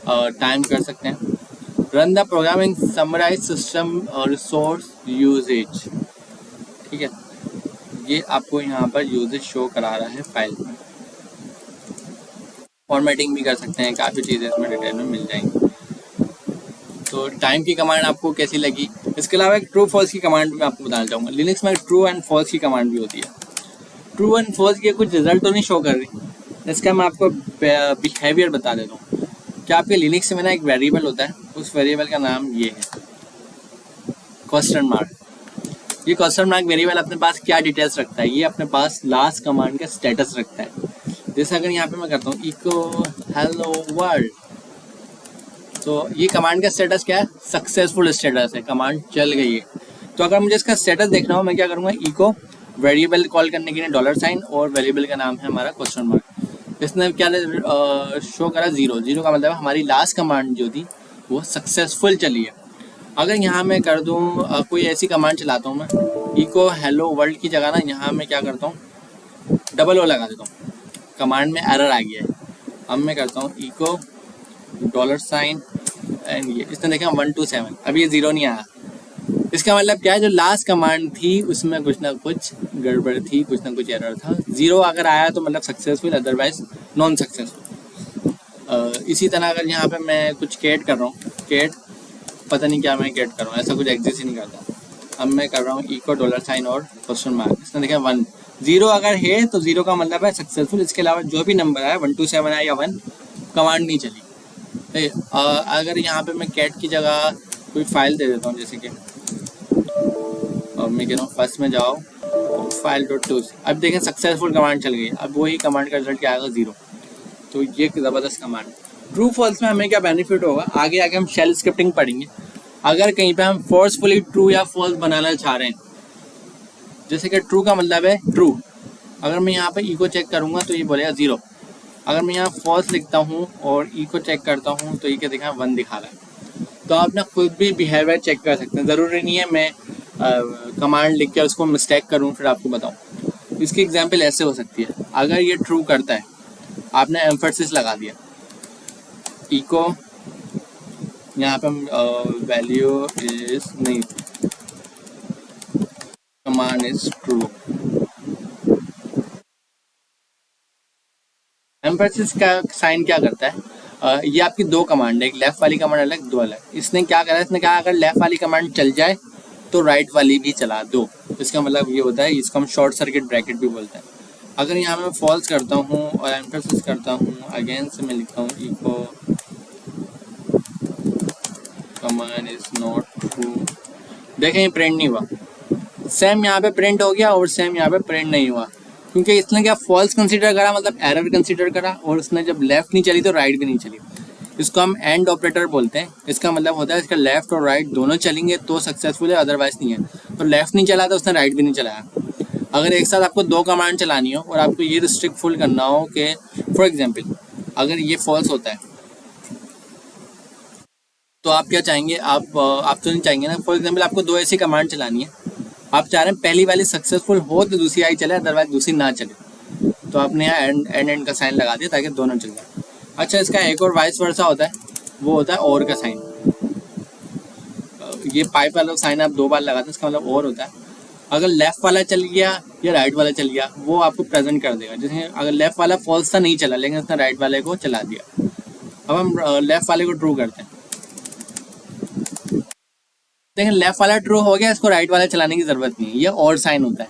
टाइम कर सकते हैं। Run the program in summarise system resource usage, ठीक है। ये आपको यहाँ पर यूजेज शो करा रहा है फाइल में। फॉर्मेटिंग भी कर सकते हैं, काफ़ी चीज़ें इसमें डिटेल में मिल जाएंगी। तो टाइम की कमांड आपको कैसी लगी? इसके अलावा एक ट्रू फॉल्स की कमांड भी मैं आपको बताना चाहूँगा। लिनक्स में ट्रू एंड फॉल्स की कमांड भी होती है। ट्रू एंड फॉल्स के कुछ रिजल्ट तो नहीं शो कर रही, इसका मैं आपको बिहेवियर बता देता हूँ। क्या आपके लिनक्स में ना एक वेरिएबल होता है, उस वेरिएबल का नाम ये है क्वेश्चन मार्क। ये क्वेश्चन मार्क वेरिएबल अपने पास क्या डिटेल्स रखता है? ये अपने पास लास्ट कमांड का स्टेटस रखता है। जैसे अगर यहाँ पे मैं करता हूँ इको हेलो वर्ल्ड, तो ये कमांड का स्टेटस क्या है? सक्सेसफुल स्टेटस है, कमांड चल गई है। तो अगर मुझे इसका स्टेटस देखना हो, मैं क्या करूँगा, इको वेरिएबल कॉल करने के लिए $, और वेरिएबल का नाम है हमारा क्वेश्चन मार्क। इसने क्या शो करा? 0। 0 का मतलब हमारी लास्ट कमांड जो थी वो सक्सेसफुल चली है। अगर यहाँ मैं कर दूँ कोई ऐसी कमांड चलाता हूँ मैं, इको हेलो वर्ल्ड की जगह ना यहाँ मैं क्या करता हूँ, $O लगा देता हूँ, कमांड में एरर आ गया है। अब मैं करता हूँ इको $, एंड ये इसने देखा 1 to 7, अभी ये 0 नहीं आया। इसका मतलब क्या है, जो लास्ट कमांड थी उसमें कुछ ना कुछ गड़बड़ थी, कुछ ना कुछ एरर था। 0 अगर आया तो मतलब सक्सेसफुल, अदरवाइज नॉन सक्सेसफुल। इसी तरह अगर यहाँ पे मैं कुछ कैट कर रहा हूँ, कैट पता नहीं क्या मैं कैट कर रहा हूँ, ऐसा कुछ एग्जिस्ट ही नहीं करता। अब मैं कर रहा हूँ इको $, और क्वेश्चन मार्क, इसने देखा 1। 0 अगर है तो 0 का मतलब है सक्सेसफुल। इसके अलावा जो भी नंबर आया 1 to 7 आया या 1, कमांड नहीं चली। अगर यहाँ पे मैं कैट की जगह कोई फाइल दे देता हूँ, जैसे कि और मैं कह रहा हूँ फर्स्ट में जाओ file.2, अब देखें सक्सेसफुल कमांड चल गई। अब वही कमांड का रिजल्ट क्या आएगा? 0। तो ये ज़बरदस्त कमांड। ट्रू फॉल्स में हमें क्या बेनिफिट होगा, आगे आगे हम शेल स्क्रिप्टिंग पढ़ेंगे। अगर कहीं पे हम फोर्सफुली ट्रू या फॉल्स बनाना चाह रहे हैं, जैसे कि ट्रू का मतलब है ट्रू, अगर मैं यहाँ पे इको चेक करूँगा तो ये बोलेगा 0। अगर मैं यहाँ फॉल्स लिखता हूँ और इको चेक करता हूँ तो ये क्या दिखा? 1 दिखा रहा है। तो आप ना खुद भी बिहेवियर चेक कर सकते हैं, ज़रूरी नहीं है मैं कमांड लिख के उसको मिस्टेक करूँ फिर आपको बताऊँ। इसकी एग्जांपल ऐसे हो सकती है, अगर ये ट्रू करता है, आपने एम्फेसिस लगा दिया, इको यहाँ पे वैल्यू इज नहीं, कमांड इज ट्रू। एम्फेसिस का साइन क्या करता है? ये आपकी दो कमांड है, एक लेफ्ट वाली कमांड अलग, दो अलग। इसने क्या करा, इसने कहा अगर लेफ्ट वाली कमांड चल जाए तो राइट वाली भी चला दो। इसका मतलब ये होता है, इसको हम शॉर्ट सर्किट ब्रैकेट भी बोलते हैं। अगर यहाँ मैं फॉल्स करता हूँ और एम्फेसिस करता हूँ, अगेन से मैं लिखता हूँ echo command is not true, देखें ये प्रिंट नहीं हुआ। सेम यहाँ पे प्रिंट हो गया और सेम यहाँ पे प्रिंट नहीं हुआ, क्योंकि इसने क्या फॉल्स कंसीडर करा, मतलब एरर कंसीडर करा, और उसने जब लेफ्ट नहीं चली तो राइट भी नहीं चली। इसको हम एंड ऑपरेटर बोलते हैं। इसका मतलब होता है इसका लेफ्ट और राइट दोनों चलेंगे तो सक्सेसफुल है, अदरवाइज नहीं है। तो लेफ्ट नहीं चला तो उसने राइट भी नहीं चलाया। अगर एक साथ आपको दो कमांड चलानी हो और आपको ये रिस्ट्रिक्टफुल करना हो कि फॉर एग्जाम्पल अगर ये फॉल्स होता है तो आप क्या चाहेंगे, आप तो नहीं चाहेंगे ना। फॉर एग्जाम्पल आपको दो ऐसी कमांड चलानी है, आप चाह रहे हैं पहली वाली सक्सेसफुल हो तो दूसरी आई चले, अदरवाइज दूसरी ना चले, तो आपने यहाँ एंड का साइन लगा दिया ताकि दोनों चल जाए। अच्छा, इसका एक और वाइस वर्सा होता है, वो होता है और का साइन। ये पाइप वाला साइन आप दो बार लगाते हैं, इसका मतलब और होता है। अगर लेफ्ट वाला चल गया या राइट वाला चल गया वो आपको प्रेजेंट कर देगा। जैसे अगर लेफ्ट वाला फॉल्स था, नहीं चला, लेकिन उसने राइट वाले को चला दिया। अब हम लेफ्ट वाले को ट्रू करते हैं, देखें लेफ्ट वाला ट्रू हो गया, इसको राइट वाला चलाने की जरूरत नहीं है, ये और साइन होता है।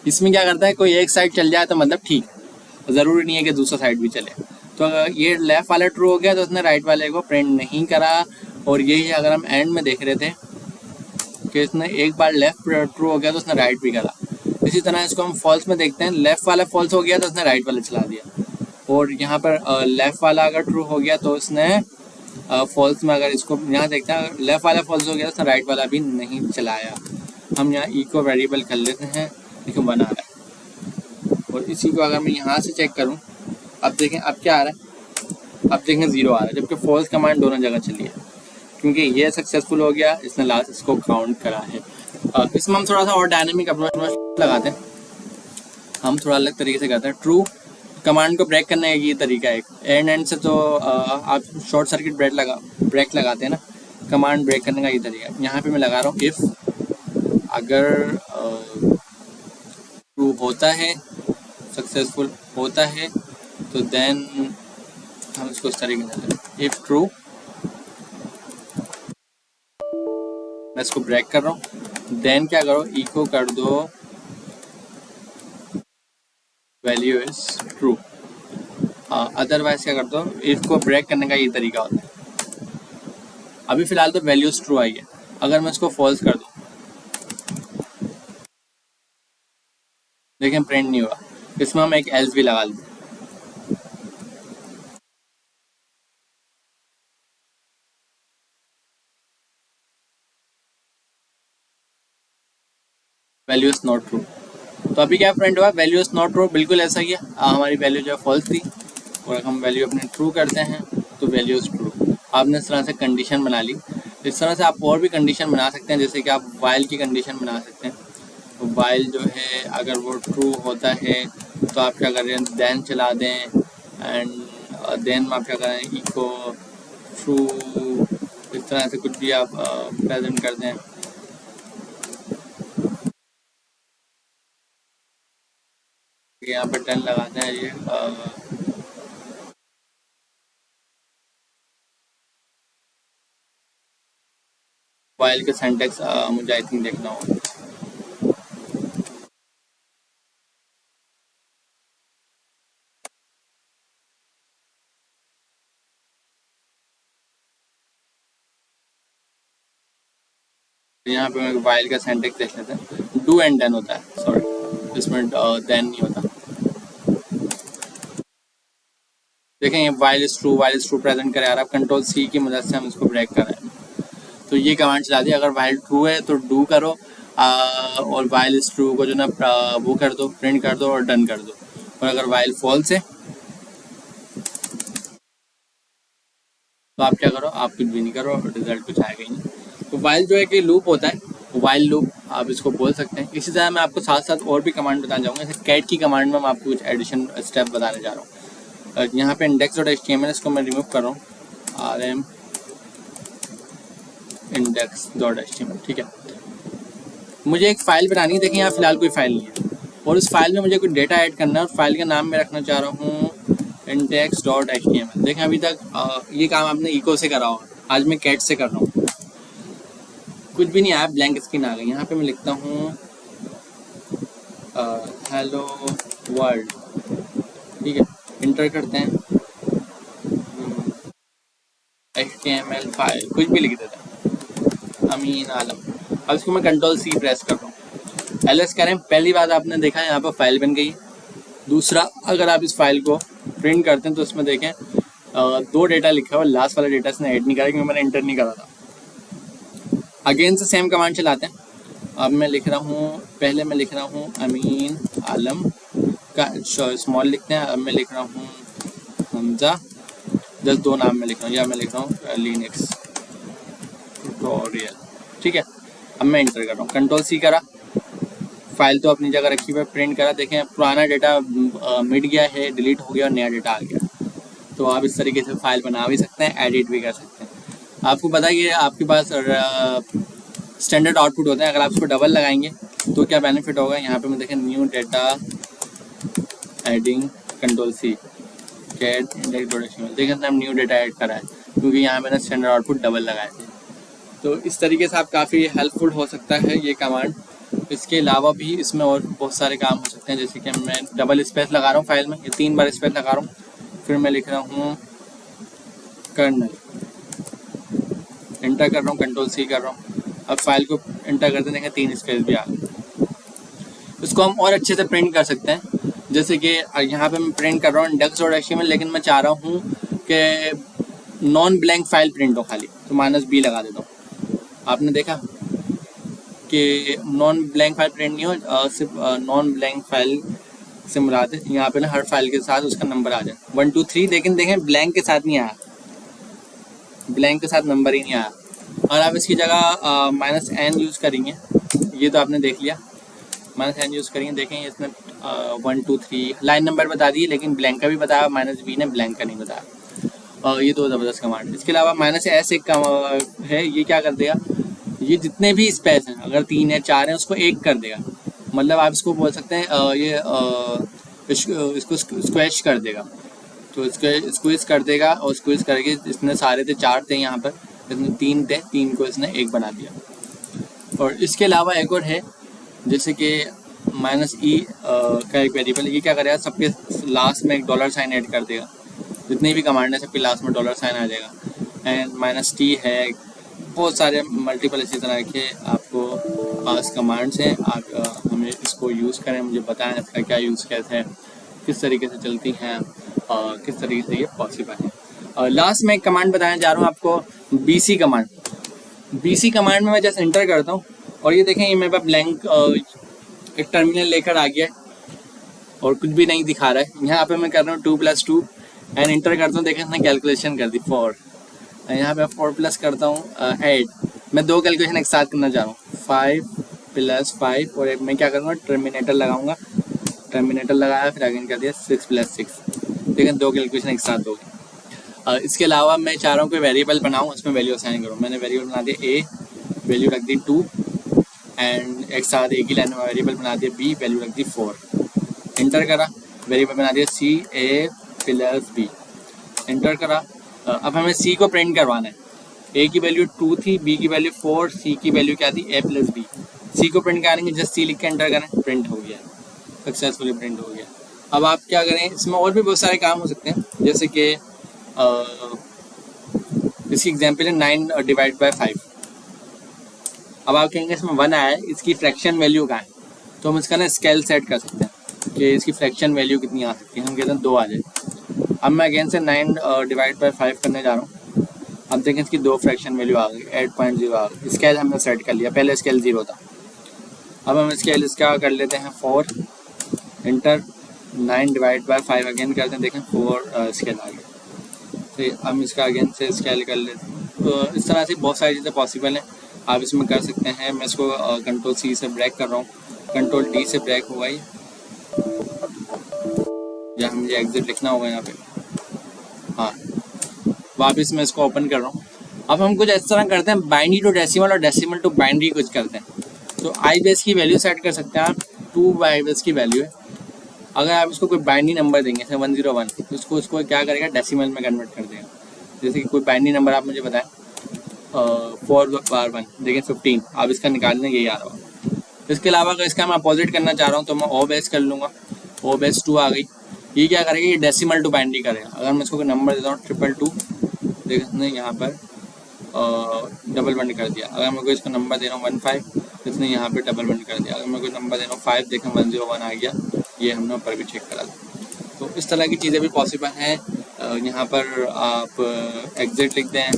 इसमें क्या करता है, कोई एक साइड चल जाए तो मतलब ठीक, ज़रूरी नहीं है कि दूसरा साइड भी चले। तो अगर ये लेफ्ट वाला ट्रू हो गया तो उसने राइट वाले को प्रिंट नहीं करा। और यही अगर हम एंड में देख रहे थे कि इसने एक बार लेफ्ट ट्रू हो गया तो उसने राइट भी करा। इसी तरह इसको हम फॉल्स में देखते हैं, लेफ्ट वाला फॉल्स हो गया तो उसने राइट वाला चला दिया। और यहाँ पर लेफ्ट वाला अगर ट्रू हो गया तो उसने फॉल्स में, अगर इसको यहाँ देखते हैं, अगर लेफ्ट वाला फॉल्स हो गया तो राइट वाला भी नहीं चलाया। हम यहाँ इको वेरिएबल कर लेते हैं, देखो बना रहा है। और इसी को अगर मैं यहाँ से चेक करूँ, अब देखें अब क्या आ रहा है, अब देखें 0 आ रहा है, जबकि फॉल्स कमांड दोनों जगह चली है, क्योंकि ये सक्सेसफुल हो गया, इसने लास्ट इसको काउंट करा है। इसमें हम थोड़ा सा और डायनेमिक अप्रोच लगाते हैं, हम थोड़ा अलग तरीके से करते हैं। ट्रू कमांड को ब्रेक करने का ये तरीका है। एंड से तो आप शॉर्ट सर्किट ब्रेक लगाते हैं ना, कमांड ब्रेक करने का ये तरीका है। यहाँ पे मैं लगा रहा हूँ इफ़ अगर ट्रू होता है, सक्सेसफुल होता है, तो देन हम इसको इस तरीके से इफ़ ट्रू, मैं इसको ब्रेक कर रहा हूँ, देन क्या करो, इको कर दो वैल्यू इज ट्रू। अदरवाइज क्या कर दो, इफ को ब्रेक करने का ये तरीका होता है। अभी फिलहाल तो वैल्यूज ट्रू आई है, अगर मैं इसको फॉल्स कर दूँ, देखें प्रिंट नहीं हुआ, इसमें हम एक एल्स भी लगा लें। वैल्यू इज नॉट ट्रू, तो अभी क्या प्रिंट हुआ, वैल्यू इज नॉट ट्रू, बिल्कुल ऐसा ही है। हमारी वैल्यू जो है फॉल्स थी, और हम वैल्यू अपनी ट्रू करते हैं तो वैल्यू इज ट्रू। आपने इस तरह से कंडीशन बना ली। इस तरह से आप और भी कंडीशन बना सकते हैं, जैसे कि आप वाइल की कंडीशन बना सकते हैं। तो वाइल जो है अगर वो ट्रू होता है तो आप क्या करें, देन चला दें, एंड देन आप क्या करें, इको ट्रू, इस तरह से कुछ भी आप प्रेजेंट कर दें। यहाँ पर 10 लगाते हैं, ये वाइल का सिंटैक्स मुझे आई थिंक देखना होगा। यहाँ पे मैं वाइल का सिंटैक्स देख लेते हैं। डू एंड देन होता है, सॉरी इसमें देन नहीं होता। देखें ये वाइल इज ट्रू प्रेजेंट करे, आप कंट्रोल सी की मदद से हम इसको ब्रेक कर रहे हैं। तो ये कमांड चला दी, अगर वाइल ट्रू है तो डू करो, और वाइल इज ट्रू को जो ना वो कर दो, प्रिंट कर दो और डन कर दो। और अगर वाइल फॉल्स है तो आप क्या करो, आप कुछ भी नहीं करो, रिजल्ट कुछ आएगा ही नहीं। तो वाइल जो है कि लूप होता है, वाइल लूप आप इसको बोल सकते हैं। इसी तरह मैं आपको साथ साथ और भी कमांड बताना चाहूँगा। जैसे कैट की कमांड में मैं आपको कुछ एडिशन स्टेप बताने जा रहा हूँ। यहाँ पे index.html इसको मैं रिमूव कर रहा हूँ, rm index.html, ठीक है। मुझे एक फाइल बनानी है, देखें यहाँ फिलहाल कोई फाइल नहीं है, और उस फाइल में मुझे कोई डेटा ऐड करना है, और फाइल का नाम मैं रखना चाह रहा हूँ index.html। देखें अभी तक ये काम आपने इको से करा होगा, आज मैं कैट से कर रहा हूँ। कुछ भी नहीं आया, ब्लैंक स्क्रीन आ गई। यहाँ पे मैं लिखता हूँ हेलो वर्ल्ड, ठीक है, इंटर करते हैं, HTML फाइल कुछ भी लिख देते हैं, अमीन आलम। अब इसको मैं कंट्रोल सी प्रेस कर रहा हूँ, एलएस करें। पहली बात आपने देखा यहाँ पर फाइल बन गई। दूसरा, अगर आप इस फाइल को प्रिंट करते हैं तो इसमें देखें 2 डेटा लिखा हुआ, लास्ट वाला डेटा इसने ऐड नहीं करा क्योंकि मैंने इंटर नहीं करा था। अगेन से सेम कमांड चलाते हैं। अब मैं लिख रहा हूँ, पहले मैं लिख रहा हूँ अमीन आलम का स्मॉल लिखते हैं। अब मैं लिख रहा हूँ हमजा, जस्ट 2 नाम में लिख रहा हूँ, या मैं लिख रहा हूँ लिनक्स ट्यूटोरियल, ठीक है। अब मैं इंटर कर रहा हूँ, कंट्रोल सी करा, फाइल तो अपनी जगह रखी हुई, प्रिंट करा। देखें पुराना डेटा मिट गया है, डिलीट हो गया और नया डेटा आ गया। तो आप इस तरीके से फाइल बना भी सकते हैं, एडिट भी कर सकते हैं। आपको पता है कि आपके पास स्टैंडर्ड आउटपुट होता है, अगर आप इसको डबल लगाएंगे तो क्या बेनिफिट होगा। यहाँ पे मैं देखें new data adding, control C, cat index.html, देखें हम न्यू डेटा ऐड करा है क्योंकि यहाँ मैंने स्टैंडर्ड आउटपुट डबल लगाए थे। तो इस तरीके से आप काफ़ी हेल्पफुल हो सकता है ये कमांड। इसके अलावा भी इसमें और बहुत सारे काम हो सकते हैं, जैसे कि मैं डबल स्पेस लगा रहा हूँ फाइल में, ये 3 बार स्पेस लगा रहा हूँ, फिर मैं लिख रहा हूँ कर्नल, इंटर कर रहा हूँ, कंट्रोल सी कर रहा हूँ। अब फाइल को इंटर करते देखें 3 स्पेस भी आ गए। इसको हम और अच्छे से प्रिंट कर सकते हैं, जैसे कि यहाँ पे मैं प्रिंट कर रहा हूँ index.html, लेकिन मैं चाह रहा हूँ कि नॉन ब्लैंक फाइल प्रिंट हो खाली, तो -b लगा देता हूँ। आपने देखा कि नॉन ब्लैंक फाइल प्रिंट नहीं हो, सिर्फ नॉन ब्लैंक फाइल से मुराद है यहाँ पे ना हर फाइल के साथ उसका नंबर आ जाए 1 2 3, लेकिन देखें ब्लैंक के साथ नहीं आया, ब्लैंक के साथ नंबर ही नहीं आया। और आप इसकी जगह -n यूज़ करेंगे, ये तो आपने देख लिया, -n यूज़ करेंगे। देखें इसमें 1 2 3 लाइन नंबर बता दिए, लेकिन ब्लैंक का भी बताया, -v ने ब्लैंक का नहीं बताया। ये तो ज़बरदस्त कमांड। इसके अलावा -s एक है, ये क्या कर देगा, ये जितने भी स्पेस हैं, अगर 3 है 4 है, उसको 1 कर देगा। मतलब आप इसको बोल सकते हैं इसको स्क्वैश कर देगा। तो इसको स्क्वीज कर देगा, और स्क्वीज करके इसने सारे थे 4 थे यहाँ पर, इसमें 3 थे, 3 को इसने 1 बना दिया। और इसके अलावा एक और है, जैसे कि -e का एक वेरिएबल, ये क्या करेगा, सबके लास्ट में एक $साइन ऐड कर देगा। जितनी भी कमांड है सबके लास्ट में $साइन आ जाएगा। एंड -t है, बहुत सारे मल्टीपल इसी तरह के आपको पास कमांड्स हैं। आप हमें इसको यूज़ करें, मुझे बताएं इसका क्या यूज़ कैसे है, किस तरीके से चलती हैं, किस तरीके से ये पॉसिबल है। लास्ट में एक कमांड बताने जा रहा हूँ आपको, BC कमांड। BC कमांड में मैं जैसे इंटर करता हूँ, और ये देखें, ये मेरे पास ब्लैंक एक टर्मिनल लेकर आ गया और कुछ भी नहीं दिखा रहा है। यहाँ पे मैं कर रहा हूँ 2 + 2 एंड इंटर करता हूँ। देखें इसने कैलकुलेशन कर दी 4। यहाँ पे 4 प्लस करता हूँ 8। मैं 2 कैलकुलेशन एक साथ करना चाह रहा हूँ, 5 + 5, और मैं क्या करूँगा, टर्मिनेटर लगाऊंगा। टर्मिनेटर लगाया, फिर अगेन कर दिया 6 + 6। देखें 2 कैलकुलेशन एक साथ हो गई। इसके अलावा मैं चाह रहा हूँ कोई वेरिएबल बनाऊँ, उसमें वैल्यू असाइन करूँ। मैंने वेरिएबल बना दिया A, वैल्यू रख दी 2, एंड एक साथ एक ही लाइन में वेरिएबल बना दिया B, वैल्यू रख दी 4। इंटर करा, वेरिएबल बना दिया C A + B, इंटर करा। अब हमें C को प्रिंट करवाना है। A की वैल्यू 2 थी, B की वैल्यू 4, C की वैल्यू क्या थी, A + B। C को प्रिंट कराएंगे, जस्ट C लिख के एंटर करें, प्रिंट हो गया, सक्सेसफुली प्रिंट हो गया। अब आप क्या करें, इसमें और भी बहुत सारे काम हो सकते हैं, जैसे कि इसकी एग्जांपल है 9 / 5। अब आप कहेंगे इसमें 1 आया है, इसकी फ्रैक्शन वैल्यू कहाँ है, तो हम इसका ना स्केल सेट कर सकते हैं कि इसकी फ्रैक्शन वैल्यू कितनी आ सकती है। हम कहते हैं 2 आ जाए। अब मैं अगेन से 9 / 5 करने जा रहा हूँ। अब देखें इसकी 2 फ्रैक्शन वैल्यू आ गई, 8.0 आ गई। स्केल हमने सेट कर लिया, पहले स्केल 0 था। अब हम स्केल इसका कर लेते हैं 4, इंटर, 9 / 5 अगेन करते हैं, देखें 4 स्केल आ गया। तो हम इसका अगेन से स्केल कर लेते हैं। तो इस तरह से बहुत सारी चीज़ें पॉसिबल हैं, आप इसमें कर सकते हैं। मैं इसको Ctrl+C से ब्रेक कर रहा हूँ, Ctrl+D से ब्रेक हुआ ही, या मुझे एग्जिट लिखना होगा यहाँ पे। हाँ, वापस मैं इसको ओपन कर रहा हूँ। अब हम कुछ इस तरह करते हैं, बाइनरी टू डेसिमल और डेसिमल टू बाइनरी कुछ करते हैं। तो आई बेस की वैल्यू सेट कर सकते हैं आप, 2 आई बेस की वैल्यू है। अगर आप इसको कोई बाइनरी नंबर देंगे, जैसे 101, तो उसको क्या करेगा, डेसिमल में कन्वर्ट कर देगा। जैसे कि कोई बाइनरी नंबर आप मुझे बताएं, 4 * 1, देखिए 15, आप इसका निकालने यही आ रहा होगा। इसके अलावा अगर इसका मैं अपोजिट करना चाह रहा हूँ, तो मैं O बेस कर लूँगा, O बेस 2 आ गई। ये क्या करेगा, ये डेसिमल टू बाइनरी करेगा। अगर मैं इसको कोई नंबर देता हूँ 222, देखिए इसने यहाँ पर डबल बंड कर दिया। अगर मैं कोई इसको नंबर दे रहा हूँ 15, तो इसने यहाँ पे डबल बंड कर दिया। अगर मैं कोई नंबर दे रहा हूँ 5, देखें 101 आ गया। ये हमने ऊपर भी चेक करा था। तो इस तरह की चीज़ें भी पॉसिबल हैं। यहाँ पर आप एग्जिट लिख दें,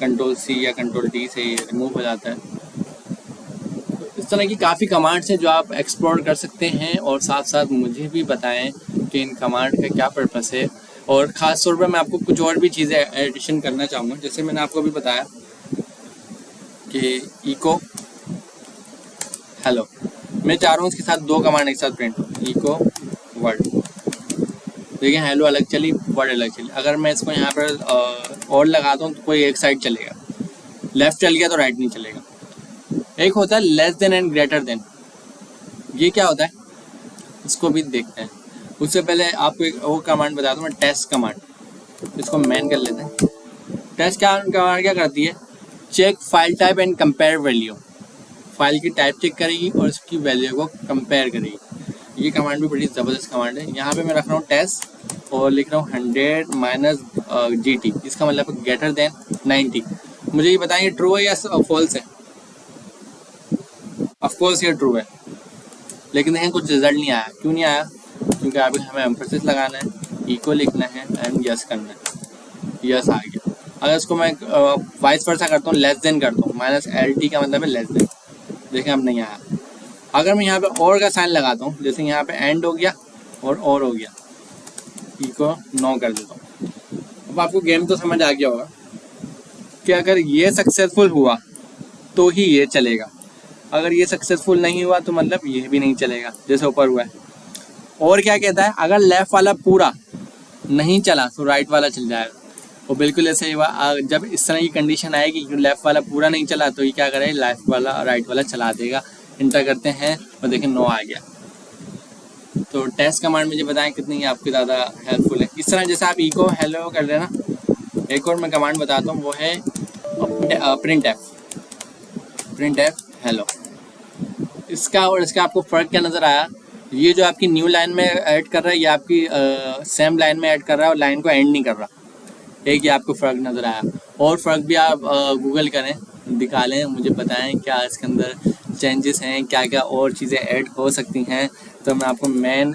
Ctrl+C या Ctrl+D से ये रिमूव हो जाता है। तो इस तरह की काफ़ी कमांड्स हैं जो आप एक्सप्लोर कर सकते हैं, और साथ साथ मुझे भी बताएं कि इन कमांड का क्या पर्पस है। और ख़ास तौर पर मैं आपको कुछ और भी चीज़ें एडिशन करना चाहूँगा। जैसे मैंने आपको भी बताया कि इको हेलो, मैं चाह रहा हूँ इसके साथ 2 कमांड एक साथ प्रिंट हो, इको वर्ड। देखिए हेलो अलग चली, वर्ड अलग चली। अगर मैं इसको यहाँ पर और लगा दूँ तो कोई एक साइड चलेगा, लेफ्ट चल गया तो राइट नहीं चलेगा। एक होता है less than and greater than, ये क्या होता है इसको भी देखते हैं। उससे पहले आपको एक और कमांड बता दूँ मैं, टेस्ट कमांड। इसको मैन कर लेते हैं। टेस्ट कमांड क्या करती है, check file type and compare value. File की टाइप चेक करेगी और उसकी वैल्यू को कंपेयर करेगी। ये कमांड भी बड़ी ज़बरदस्त कमांड है। यहाँ पे मैं रख रहा हूँ टेस्ट और लिख रहा हूँ 100 - GT, इसका मतलब ग्रेटर देन 90। मुझे ये बताएं, ये ट्रू है या फॉल्स है? ऑफकोर्स ये ट्रू है, लेकिन देखें कुछ रिजल्ट नहीं आया। क्यों नहीं आया? क्योंकि अभी हमें एम्फेसिस लगाना है, इको लिखना है एंड यस करना है। यस आ गया। अगर इसको मैं वाइस वर्सा करता हूँ, लेस देन करता हूँ, -LT का मतलब है लेस देन, देखें अब नहीं आया। अगर मैं यहाँ पे और का साइन लगाता हूँ, जैसे यहाँ पे एंड हो गया और हो गया, इको नो कर देता हूँ। अब आपको गेम तो समझ आ गया होगा कि अगर ये सक्सेसफुल हुआ तो ही ये चलेगा, अगर ये सक्सेसफुल नहीं हुआ तो मतलब ये भी नहीं चलेगा, जैसे ऊपर हुआ है। और क्या कहता है, अगर लेफ्ट वाला पूरा नहीं चला तो राइट वाला चल जाएगा। और बिल्कुल ऐसे ही हुआ, जब इस तरह की कंडीशन आएगी कि लेफ्ट वाला पूरा नहीं चला तो ये क्या करेगा, लेफ्ट वाला राइट वाला चला देगा। इंटर करते हैं और देखें नो आ गया। तो टेस्ट कमांड मुझे बताएं कितनी आपकी ज़्यादा हेल्पफुल है। इस तरह जैसे आप इको हेलो कर रहे हैं ना, एक और मैं कमांड बताता हूँ, वो है प्रिंट एफ हेलो। इसका और इसका आपको फ़र्क क्या नज़र आया? ये जो आपकी न्यू लाइन में ऐड कर रहा है, ये आपकी सेम लाइन में ऐड कर रहा है और लाइन को एंड नहीं कर रहा। एक ये आपको फ़र्क नज़र आया। और फ़र्क भी आप गूगल करें, दिखा लें, मुझे बताएं क्या इसके अंदर चेंजेस हैं, क्या क्या और चीज़ें ऐड हो सकती हैं। तो मैं आपको मेन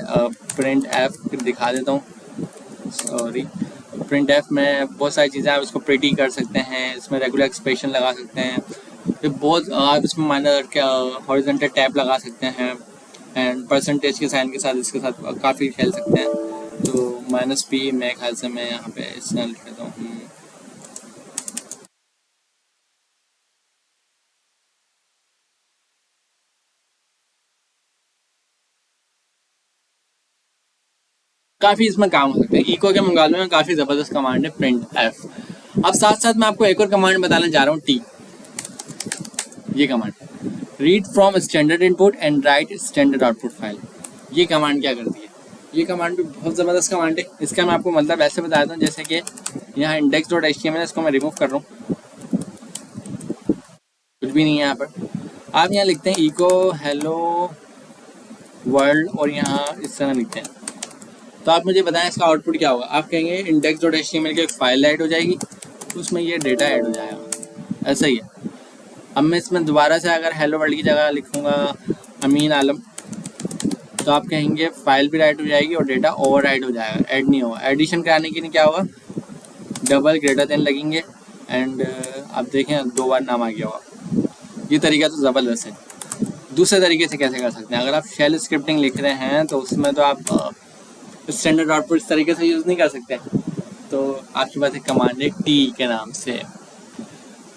प्रिंट एफ दिखा देता हूँ। सॉरी, प्रिंट एफ में बहुत सारी चीज़ें आप इसको प्रिटी कर सकते हैं, इसमें रेगुलर एक्सप्रेशन लगा सकते हैं, फिर बहुत आप इसमें माइनर हॉरिजॉन्टल टैप लगा सकते हैं, एंड परसेंटेज के साइन के साथ इसके साथ काफ़ी खेल सकते हैं। तो -p मेरे ख्याल से मैं यहाँ पे इस तरह लिख देता हूँ। काफ़ी इसमें काम हो सकते हैं, इको के मुकाबले में काफ़ी ज़बरदस्त कमांड है प्रिंट एफ। अब साथ साथ मैं आपको एक और कमांड बताने जा रहा हूँ, टी। ये command, read from standard input and right standard output file. ये कमांड क्या करती है? ये कमांड भी बहुत ज़बरदस्त कमांड है। इसका मैं आपको मतलब ऐसे बता देता हूँ, जैसे कि यहाँ index.html है, इसको मैं रिमूव कर रहा हूँ, कुछ भी नहीं है यहाँ पर। आप यहाँ लिखते हैं इको हेलो वर्ल्ड और यहाँ इस तरह लिखते हैं, तो आप मुझे बताएं इसका आउटपुट क्या होगा। आप कहेंगे index.html की एक फाइल ऐड हो जाएगी, उसमें ये डेटा ऐड हो जाएगा। ऐसा ही है। अब मैं इसमें दोबारा से अगर हेलो वर्ल्ड की जगह लिखूँगा अमीन आलम, तो आप कहेंगे फाइल भी राइट हो जाएगी और डेटा ओवर राइट हो जाएगा, ऐड नहीं होगा। एडिशन कराने के लिए क्या होगा, डबल ग्रेटर देन लगेंगे, एंड आप देखें 2 बार नाम आ गया होगा। ये तरीका तो ज़बरदस्त है। दूसरे तरीके से कैसे कर सकते हैं, अगर आप शेल स्क्रिप्टिंग लिख रहे हैं तो उसमें तो आप स्टैंडर्ड आउटपुट इस तरीके से यूज़ नहीं कर सकते। तो आपके पास एक कमांड है टी के नाम से।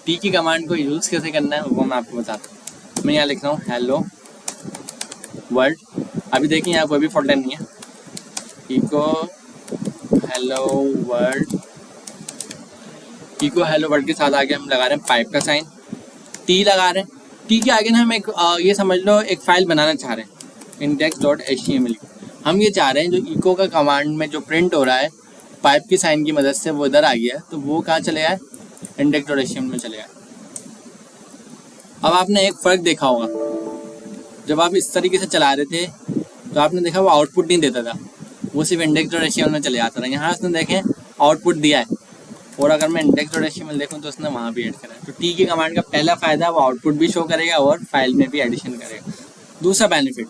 टी की कमांड को यूज़ कैसे करना है वो मैं आपको बताता हूँ। मैं यहाँ लिख रहा हूँ हेलो वर्ल्ड। अभी देखिए यहाँ कोई भी फोल्डर नहीं है, echo hello world. Echo hello world के साथ आगे हम लगा रहे हैं पाइप का साइन, टी लगा रहे हैं। टी के आगे ना हम एक ये समझ लो एक फ़ाइल बनाना चाह रहे हैं, index.html। हम ये चाह रहे हैं जो इको का कमांड में जो प्रिंट हो रहा है पाइप की साइन की मदद से वो इधर आ गया है, तो वो कहाँ चले आए, index.html में चले आए। अब आपने एक फ़र्क देखा होगा, जब आप इस तरीके से चला रहे थे तो आपने देखा वो आउटपुट नहीं देता था, वो सिर्फ index.html में चले जाता था। यहाँ उसने देखें आउटपुट दिया है, और अगर मैं index.html देखूँ तो उसने वहाँ भी ऐड करा है। तो टी की कमांड का पहला फ़ायदा वो आउटपुट भी शो करेगा और फाइल में भी एडिशन करेगा। दूसरा बेनिफिट,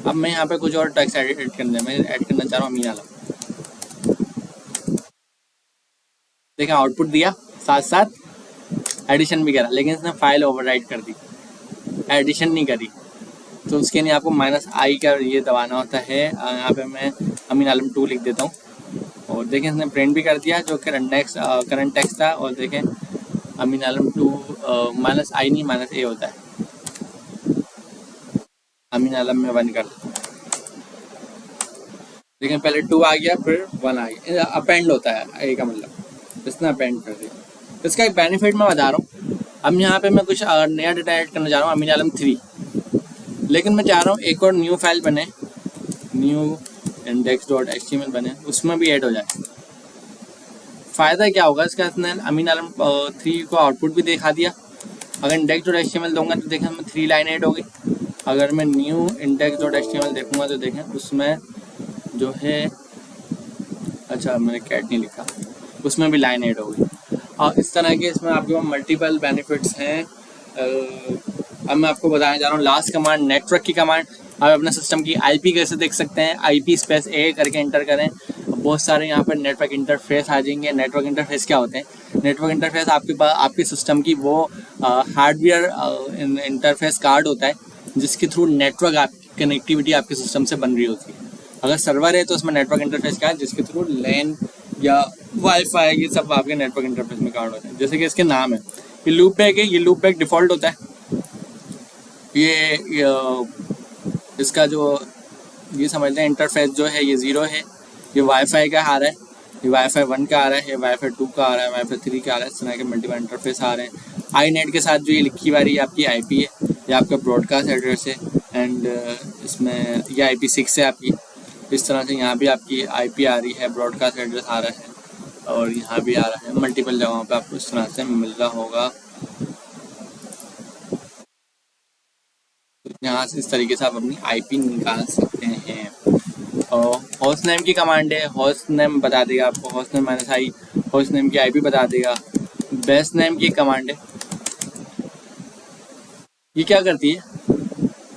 अब मैं यहाँ पे कुछ और टेक्स्ट एडिट करना है, मैं ऐड करना चाह रहा हूँ अमीन आलम। देखें आउटपुट दिया, साथ साथ एडिशन भी करा, लेकिन इसने फाइल ओवरराइट कर दी, एडिशन नहीं करी। तो उसके लिए आपको -i का ये दबाना होता है। यहाँ पे मैं अमीन आलम 2 लिख देता हूँ, और देखें इसने प्रिंट भी कर दिया जो करंट टेक्स्ट था। और देखें अमीन आलम 2 -i नहीं -a होता है। अमीन आलम में 1 कर देता हूँ। देखें पहले 2 आ गया फिर 1 आ गया, अपेंड होता है a का मतलब, इसने अपेंड कर दिया। इसका एक बेनिफिट मैं बता रहा हूँ। अब यहाँ पे मैं कुछ नया डेटा ऐड करना चाह रहा हूँ, अमीन आलम 3, लेकिन मैं चाह रहा हूँ एक और न्यू फाइल बने, न्यू index.html बने, उसमें भी ऐड हो जाए। फ़ायदा क्या होगा इसका, इसने अमीन आलम 3 को आउटपुट भी दिखा दिया। अगर index.html दूंगा तो देखें उसमें 3 लाइन ऐड हो गई। अगर मैं न्यू index.html देखूंगा तो देखें उसमें जो है, अच्छा मैंने कैट नहीं लिखा, उसमें भी लाइन ऐड हो गई। और इस तरह के इसमें आपके पास मल्टीपल बेनिफिट्स हैं। अब मैं आपको बताने जा रहा हूँ लास्ट कमांड, नेटवर्क की कमांड। आप अपने सिस्टम की IP कैसे देख सकते हैं, IP स्पेस A करके इंटर करें, बहुत सारे यहाँ पर नेटवर्क इंटरफेस आ जाएंगे। नेटवर्क इंटरफेस क्या होते हैं, नेटवर्क इंटरफेस आपके पास आपके सिस्टम की वो हार्डवेयर इंटरफेस कार्ड होता है जिसके थ्रू नेटवर्क आपकी कनेक्टिविटी आपके सिस्टम से बन रही होती है। अगर सर्वर है तो उसमें नेटवर्क इंटरफेस क्या है, जिसके थ्रू लैन या वाईफाई ये सब आपके नेटवर्क इंटरफेस में कार्ड होते हैं। जैसे कि इसके नाम है, ये लूप बैक है, ये लूप बैक डिफ़ॉल्ट होता है। ये इसका जो ये समझ लें इंटरफेस जो है ये 0 है। ये वाईफाई का आ रहा है, ये वाईफाई 1 का आ रहा है, ये वाईफाई 2 का आ रहा है, वाईफाई 3 का आ रहा है। इस तरह के मल्टीपल इंटरफेस आ रहे हैं। आई नेट के साथ जो ये लिखी हुई है आपकी IP है, ये आपका ब्रॉडकास्ट एड्रेस है। एंड इसमें ये IP6 है आपकी। इस तरह से यहाँ भी आपकी IP आ रही है, ब्रॉडकास्ट एड्रेस आ रहा है और यहाँ भी आ रहा है। मल्टीपल जगहों पे आपको इस तरह से मिल रहा होगा। यहाँ से इस तरीके से आप अपनी IP निकाल सकते हैं। और होस्ट नेम की कमांड है, होस्ट नेम बता देगा आपको, होस्ट नेम माइनस आई, होस्ट नेम की IP बता देगा। बेस नेम की कमांड है, ये क्या करती है?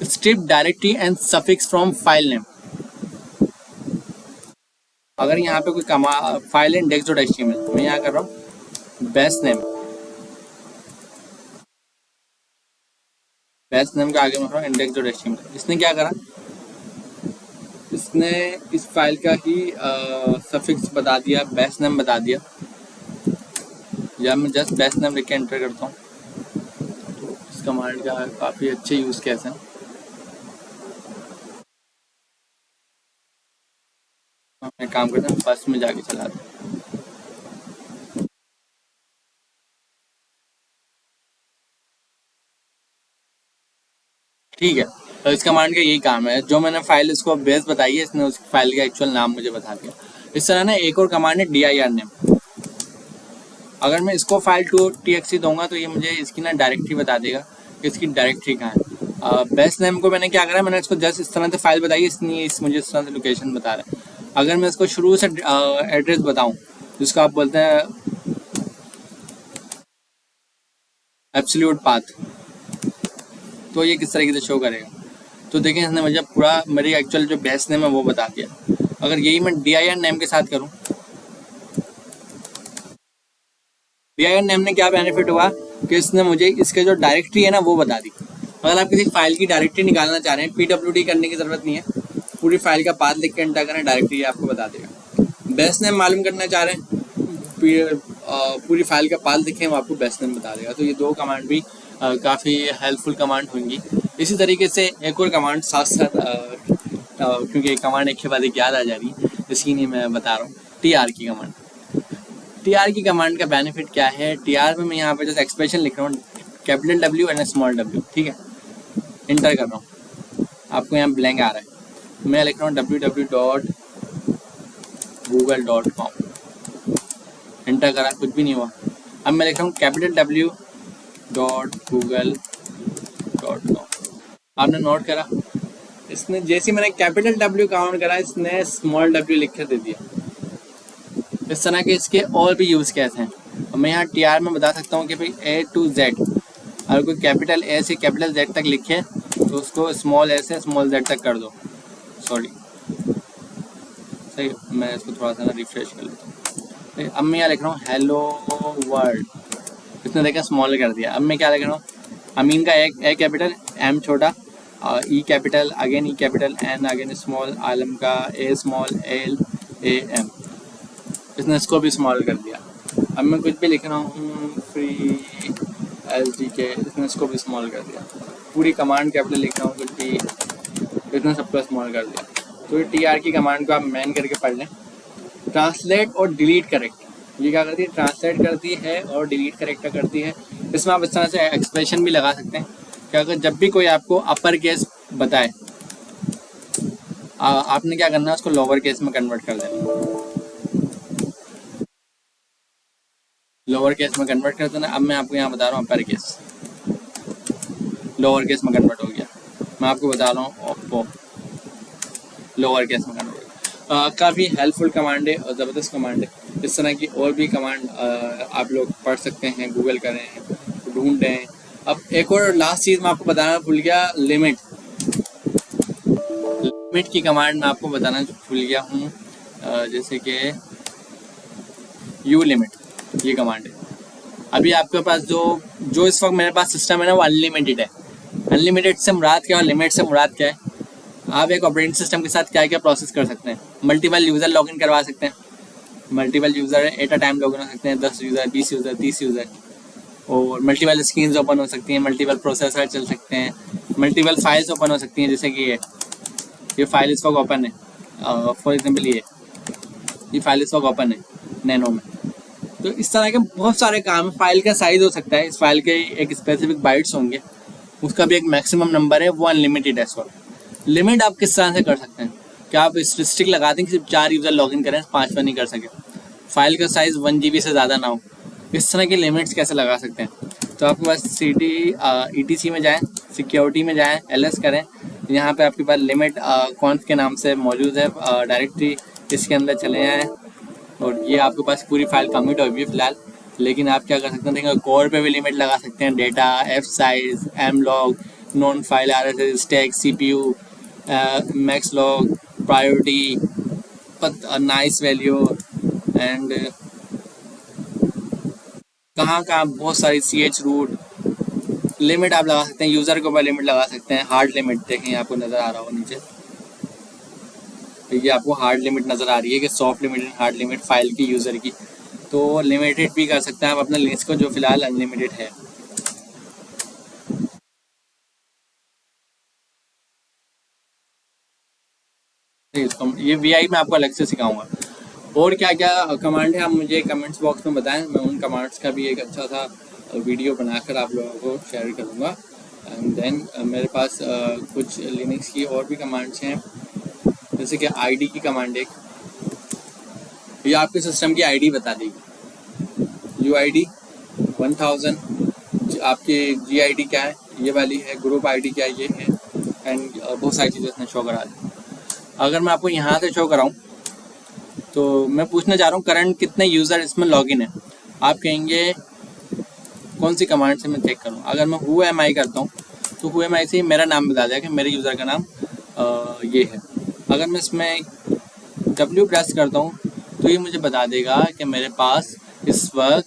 Strip directory and suffix from file name. अगर यहाँ पे कोई फाइल इंडेक्स डॉट HTML, मैं यहाँ कर रहा हूँ बेस नेम, बेस नेम के आगे मैं कर रहा हूँ इंडेक्स डॉट HTML। इसने क्या करा? इसने इस फाइल का ही सफिक्स बता दिया, बेस नेम बता दिया। या मैं जस्ट बेस नेम लिख के एंटर करता हूँ तो इस कमांड का काफ़ी अच्छे यूज़ केस हैं। मैं काम करता हूँ फर्स्ट में जाके चला दूँ। ठीक है, तो इस कमांड का यही काम है। जो मैंने फाइल इसको बेस बताई है, इसने उस फाइल का एक्चुअल नाम मुझे बता दिया। इस तरह ना एक और कमांड है dir नेम। अगर मैं इसको फाइल टू txt दूंगा तो ये मुझे इसकी ना डायरेक्टरी बता देगा कि इसकी डायरेक्टरी कहाँ है। बेस नेम को मैंने क्या करा, मैंने इसको जस्ट इस तरह से फाइल बताई, इसलिए मुझे इस तरह से लोकेशन बता रहा है। अगर मैं इसको शुरू से एड्रेस बताऊँ जिसको आप बोलते हैं एब्सोल्यूट पाथ, तो ये किस तरीके से शो करेगा? तो देखें, इसने मुझे पूरा मेरी एक्चुअल जो बेस नेम है वो बता दिया। अगर यही मैं dir नेम के साथ करूं, dir नेम ने क्या बेनिफिट हुआ कि इसने मुझे इसके जो डायरेक्टरी है ना वो बता दी। अगर आप किसी फाइल की डायरेक्टरी निकालना चाह रहे हैं, PWD करने की जरूरत नहीं है, पूरी फाइल का पाथ लिख के एंटर करें, डायरेक्टरी आपको बता देगा। बेस नेम मालूम करना चाह रहे हैं, पूरी फाइल का पाथ लिखें, वो आपको बेस नेम बता देगा। तो ये दो कमांड भी काफ़ी हेल्पफुल कमांड होंगी। इसी तरीके से एक और कमांड साथ साथ क्योंकि कमांड एक के बाद एक याद आ जा रही है, इसीलिए मैं बता रहा हूँ TR की कमांड। TR की कमांड का बेनिफिट क्या है? TR में मैं यहाँ पे जैसे एक्सप्रेशन लिख रहा हूँ, capital W and small w, ठीक है, इंटर कर रहा हूँ, आपको यहाँ ब्लैंक आ रहा है। मैं लिख रहा हूँ www.google.com, इंटर करा, कुछ भी नहीं हुआ। अब मैं लिख रहा हूँ कैपिटल W.google.com, आपने नोट करा, इसने जैसे मैंने कैपिटल W काउंट करा, इसने स्मॉल w लिख कर दे दिया। इस तरह के इसके और भी यूज़ कैसे हैं। और मैं यहाँ TR में बता सकता हूँ कि भाई A to Z, अगर कोई कैपिटल A से कैपिटल Z तक लिखे तो उसको स्मॉल a से स्मॉल z तक कर दो। सॉरी, सही, मैं इसको थोड़ा सा ना रिफ्रेश कर लेता हूँ। अब मैं यहाँ लिख रहा हूँ हेलो वर्ल्ड, इसने देखा स्मॉल कर दिया। अब मैं क्या लिख रहा हूँ, अमीन का A कैपिटल, M छोटा, E capital, again E capital, N again small, Alam का A small, L A M, इसने इसको भी स्मॉल कर दिया। अब मैं कुछ भी लिख रहा हूँ फ्री SDK, इसने इसको भी स्मॉल कर दिया। पूरी कमांड कैपिटल लिख रहा हूँ कुछ भी, इसने सबको स्मॉल कर दिया। तो ये TR की कमांड को आप मैन करके पढ़ लें। ट्रांसलेट और डिलीट करेक्ट, ये क्या करती है? ट्रांसलेट करती है और डिलीट करेक्टर करती है। इसमें आप इस तरह से एक्सप्रेशन भी लगा सकते हैं कि अगर जब भी कोई आपको अपर केस बताए, आपने क्या करना है, उसको लोअर केस में कन्वर्ट कर देना। लोअर केस में कन्वर्ट कर देना। अब मैं आपको यहाँ बता रहा हूँ अपर केस, लोअर केस में कन्वर्ट हो गया। मैं आपको बता रहा हूँ ओप्पो, लोअर केस में कन्वर्ट। काफ़ी हेल्पफुल कमांड है और ज़बरदस्त कमांड है। इस तरह की और भी कमांड आप लोग पढ़ सकते हैं, गूगल करें, ढूंढें। अब एक और लास्ट चीज़ मैं आपको बताना भूल गया, लिमिट की कमांड मैं आपको बताना भूल गया हूँ। जैसे कि यू लिमिट, ये कमांड है। अभी आपके पास जो इस वक्त मेरे पास सिस्टम है ना, वो अनलिमिटेड है। अनलिमिटेड से मुराद क्या है और लिमिट से मुराद क्या है? आप एक ऑपरेटिंग सिस्टम के साथ क्या क्या प्रोसेस कर सकते हैं? मल्टीपल यूज़र लॉगिन करवा सकते हैं, multiple user at a time login हो सकते हैं, 10 यूज़र, 20 यूज़र, 30 यूज़र। और मल्टीपल स्क्रीन्स ओपन हो सकती हैं, मल्टीपल प्रोसेसर चल सकते हैं, मल्टीपल फाइल्स ओपन हो सकती हैं, जैसे कि ये फाइल इस वक्त ओपन है, फॉर एग्जांपल ये फाइल इस वक्त ओपन है नैनो में। तो इस तरह के बहुत सारे काम है। फाइल का साइज़ हो सकता है, इस फाइल के एक स्पेसिफिक बाइट्स होंगे, उसका भी एक मैक्सिमम नंबर है, वो अनलिमिटेड है। सॉरी, लिमिट आप किस तरह से कर सकते हैं, क्या आप स्ट्रिक्ट लगा दें कि सिर्फ 4 यूज़र लॉगिन करें, 5वां नहीं कर सके, फाइल का साइज़ 1 GB से ज़्यादा ना हो, इस तरह की लिमिट्स कैसे लगा सकते हैं। तो आपके पास ETC में जाएँ, सिक्योरिटी में जाएँ, LS करें, यहाँ पे आपके पास लिमिट कॉन्फ के नाम से मौजूद है डायरेक्टरी, इसके अंदर चले जाएँ और ये आपके पास पूरी फाइल कमिट होगी है फिलहाल। लेकिन आप क्या कर सकते हैं, देखिए कोर पे भी लिमिट लगा सकते हैं, data, F size, mlog, non file RSS, stack, CPU, max log, priority, nice value and कहाँ बहुत सारी CH रूट लिमिट आप लगा सकते हैं। यूज़र के ऊपर लिमिट लगा सकते हैं, हार्ड लिमिट देखें आपको नज़र आ रहा हो नीचे, ये आपको हार्ड लिमिट नज़र आ रही है कि soft limit and hard limit file की यूज़र की। तो लिमिटेड भी कर सकते हैं आप अपने लिस्ट को, जो फिलहाल अनलिमिटेड है। ये VI में आपको अलग से सिखाऊंगा। और क्या क्या कमांड है आप मुझे कमेंट्स बॉक्स में बताएं, मैं उन कमांड्स का भी एक अच्छा सा वीडियो बनाकर आप लोगों को शेयर करूंगा। एंड देन मेरे पास कुछ लिनक्स की और भी कमांड्स हैं, जैसे कि ID की कमांड एक, ये आपके सिस्टम की ID बता देगी, UID 1000, आपकी GID क्या है ये वाली है, ग्रुप ID क्या है ये है, एंड बहुत सारी चीज़ें इसमें शो करा दी। अगर मैं आपको यहाँ से शो कराऊँ तो मैं पूछना चाह रहा हूँ करंट कितने यूज़र इसमें लॉगिन है। आप कहेंगे कौन सी कमांड से मैं चेक करूँ। अगर मैं who am I करता हूँ तो who am I से मेरा नाम बता देगा कि मेरे यूज़र का नाम ये है। अगर मैं इसमें W प्रेस करता हूँ तो ये मुझे बता देगा कि मेरे पास इस वक्त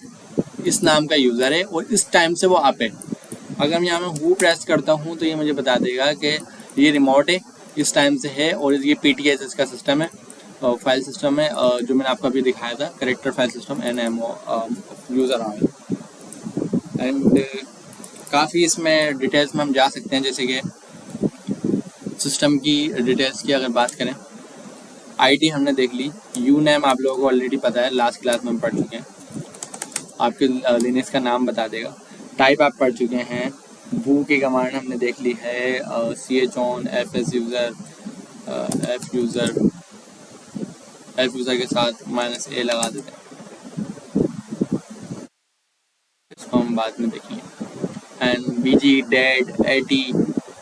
इस नाम का यूज़र है और इस टाइम से वो आप है। अगर मैं यहाँ में who प्रेस करता हूँ तो ये मुझे बता देगा कि ये रिमोट है, इस टाइम से है, और ये PTS इसका सिस्टम है, फाइल सिस्टम है, जो मैंने आपको अभी दिखाया था, character file system NMO user आ एंड काफ़ी इसमें डिटेल्स में हम जा सकते हैं, जैसे कि सिस्टम की डिटेल्स की अगर बात करें, ID हमने देख ली, UNAME आप लोगों को ऑलरेडी पता है, लास्ट क्लास में हम पढ़ चुके हैं, आपके लिनक्स का नाम बता देगा। टाइप आप पढ़ चुके हैं, who की कमांड हमने देख ली है, chown, fs user, f user के साथ -a लगा देते हैं, इसको हम बाद में देखेंगे। And bg, dead, at,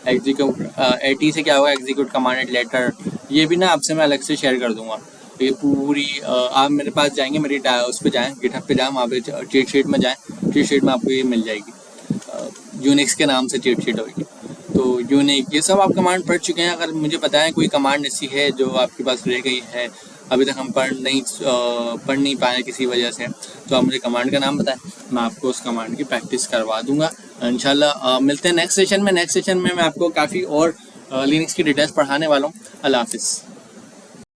execute, at से क्या होगा, एग्जीक्यूट कमांडेड लेटर, ये भी ना आपसे मैं अलग से शेयर कर दूंगा। ये पूरी आप मेरे पास जाएंगे, मेरी उस पर जाएँ, गिटहब पे जाएँ, वहाँ पे चीट शीट में जाएँ, चीट शीट में आपको ये मिल जाएगी, यूनिक्स के नाम से चीट शीट होगी। तो यूनिक, ये सब आप कमांड पढ़ चुके हैं। अगर मुझे बताएं कोई कमांड ऐसी है जो आपके पास रह गई है, अभी तक हम पढ़ नहीं पाए किसी वजह से, तो आप मुझे कमांड का नाम बताएं, मैं आपको उस कमांड की प्रैक्टिस करवा दूंगा इंशाल्लाह। मिलते हैं नेक्स्ट सेशन में। नेक्स्ट सेशन में मैं आपको काफ़ी और लिनक्स की डिटेल्स पढ़ाने वाला हूँ। अल्लाह हाफिज़।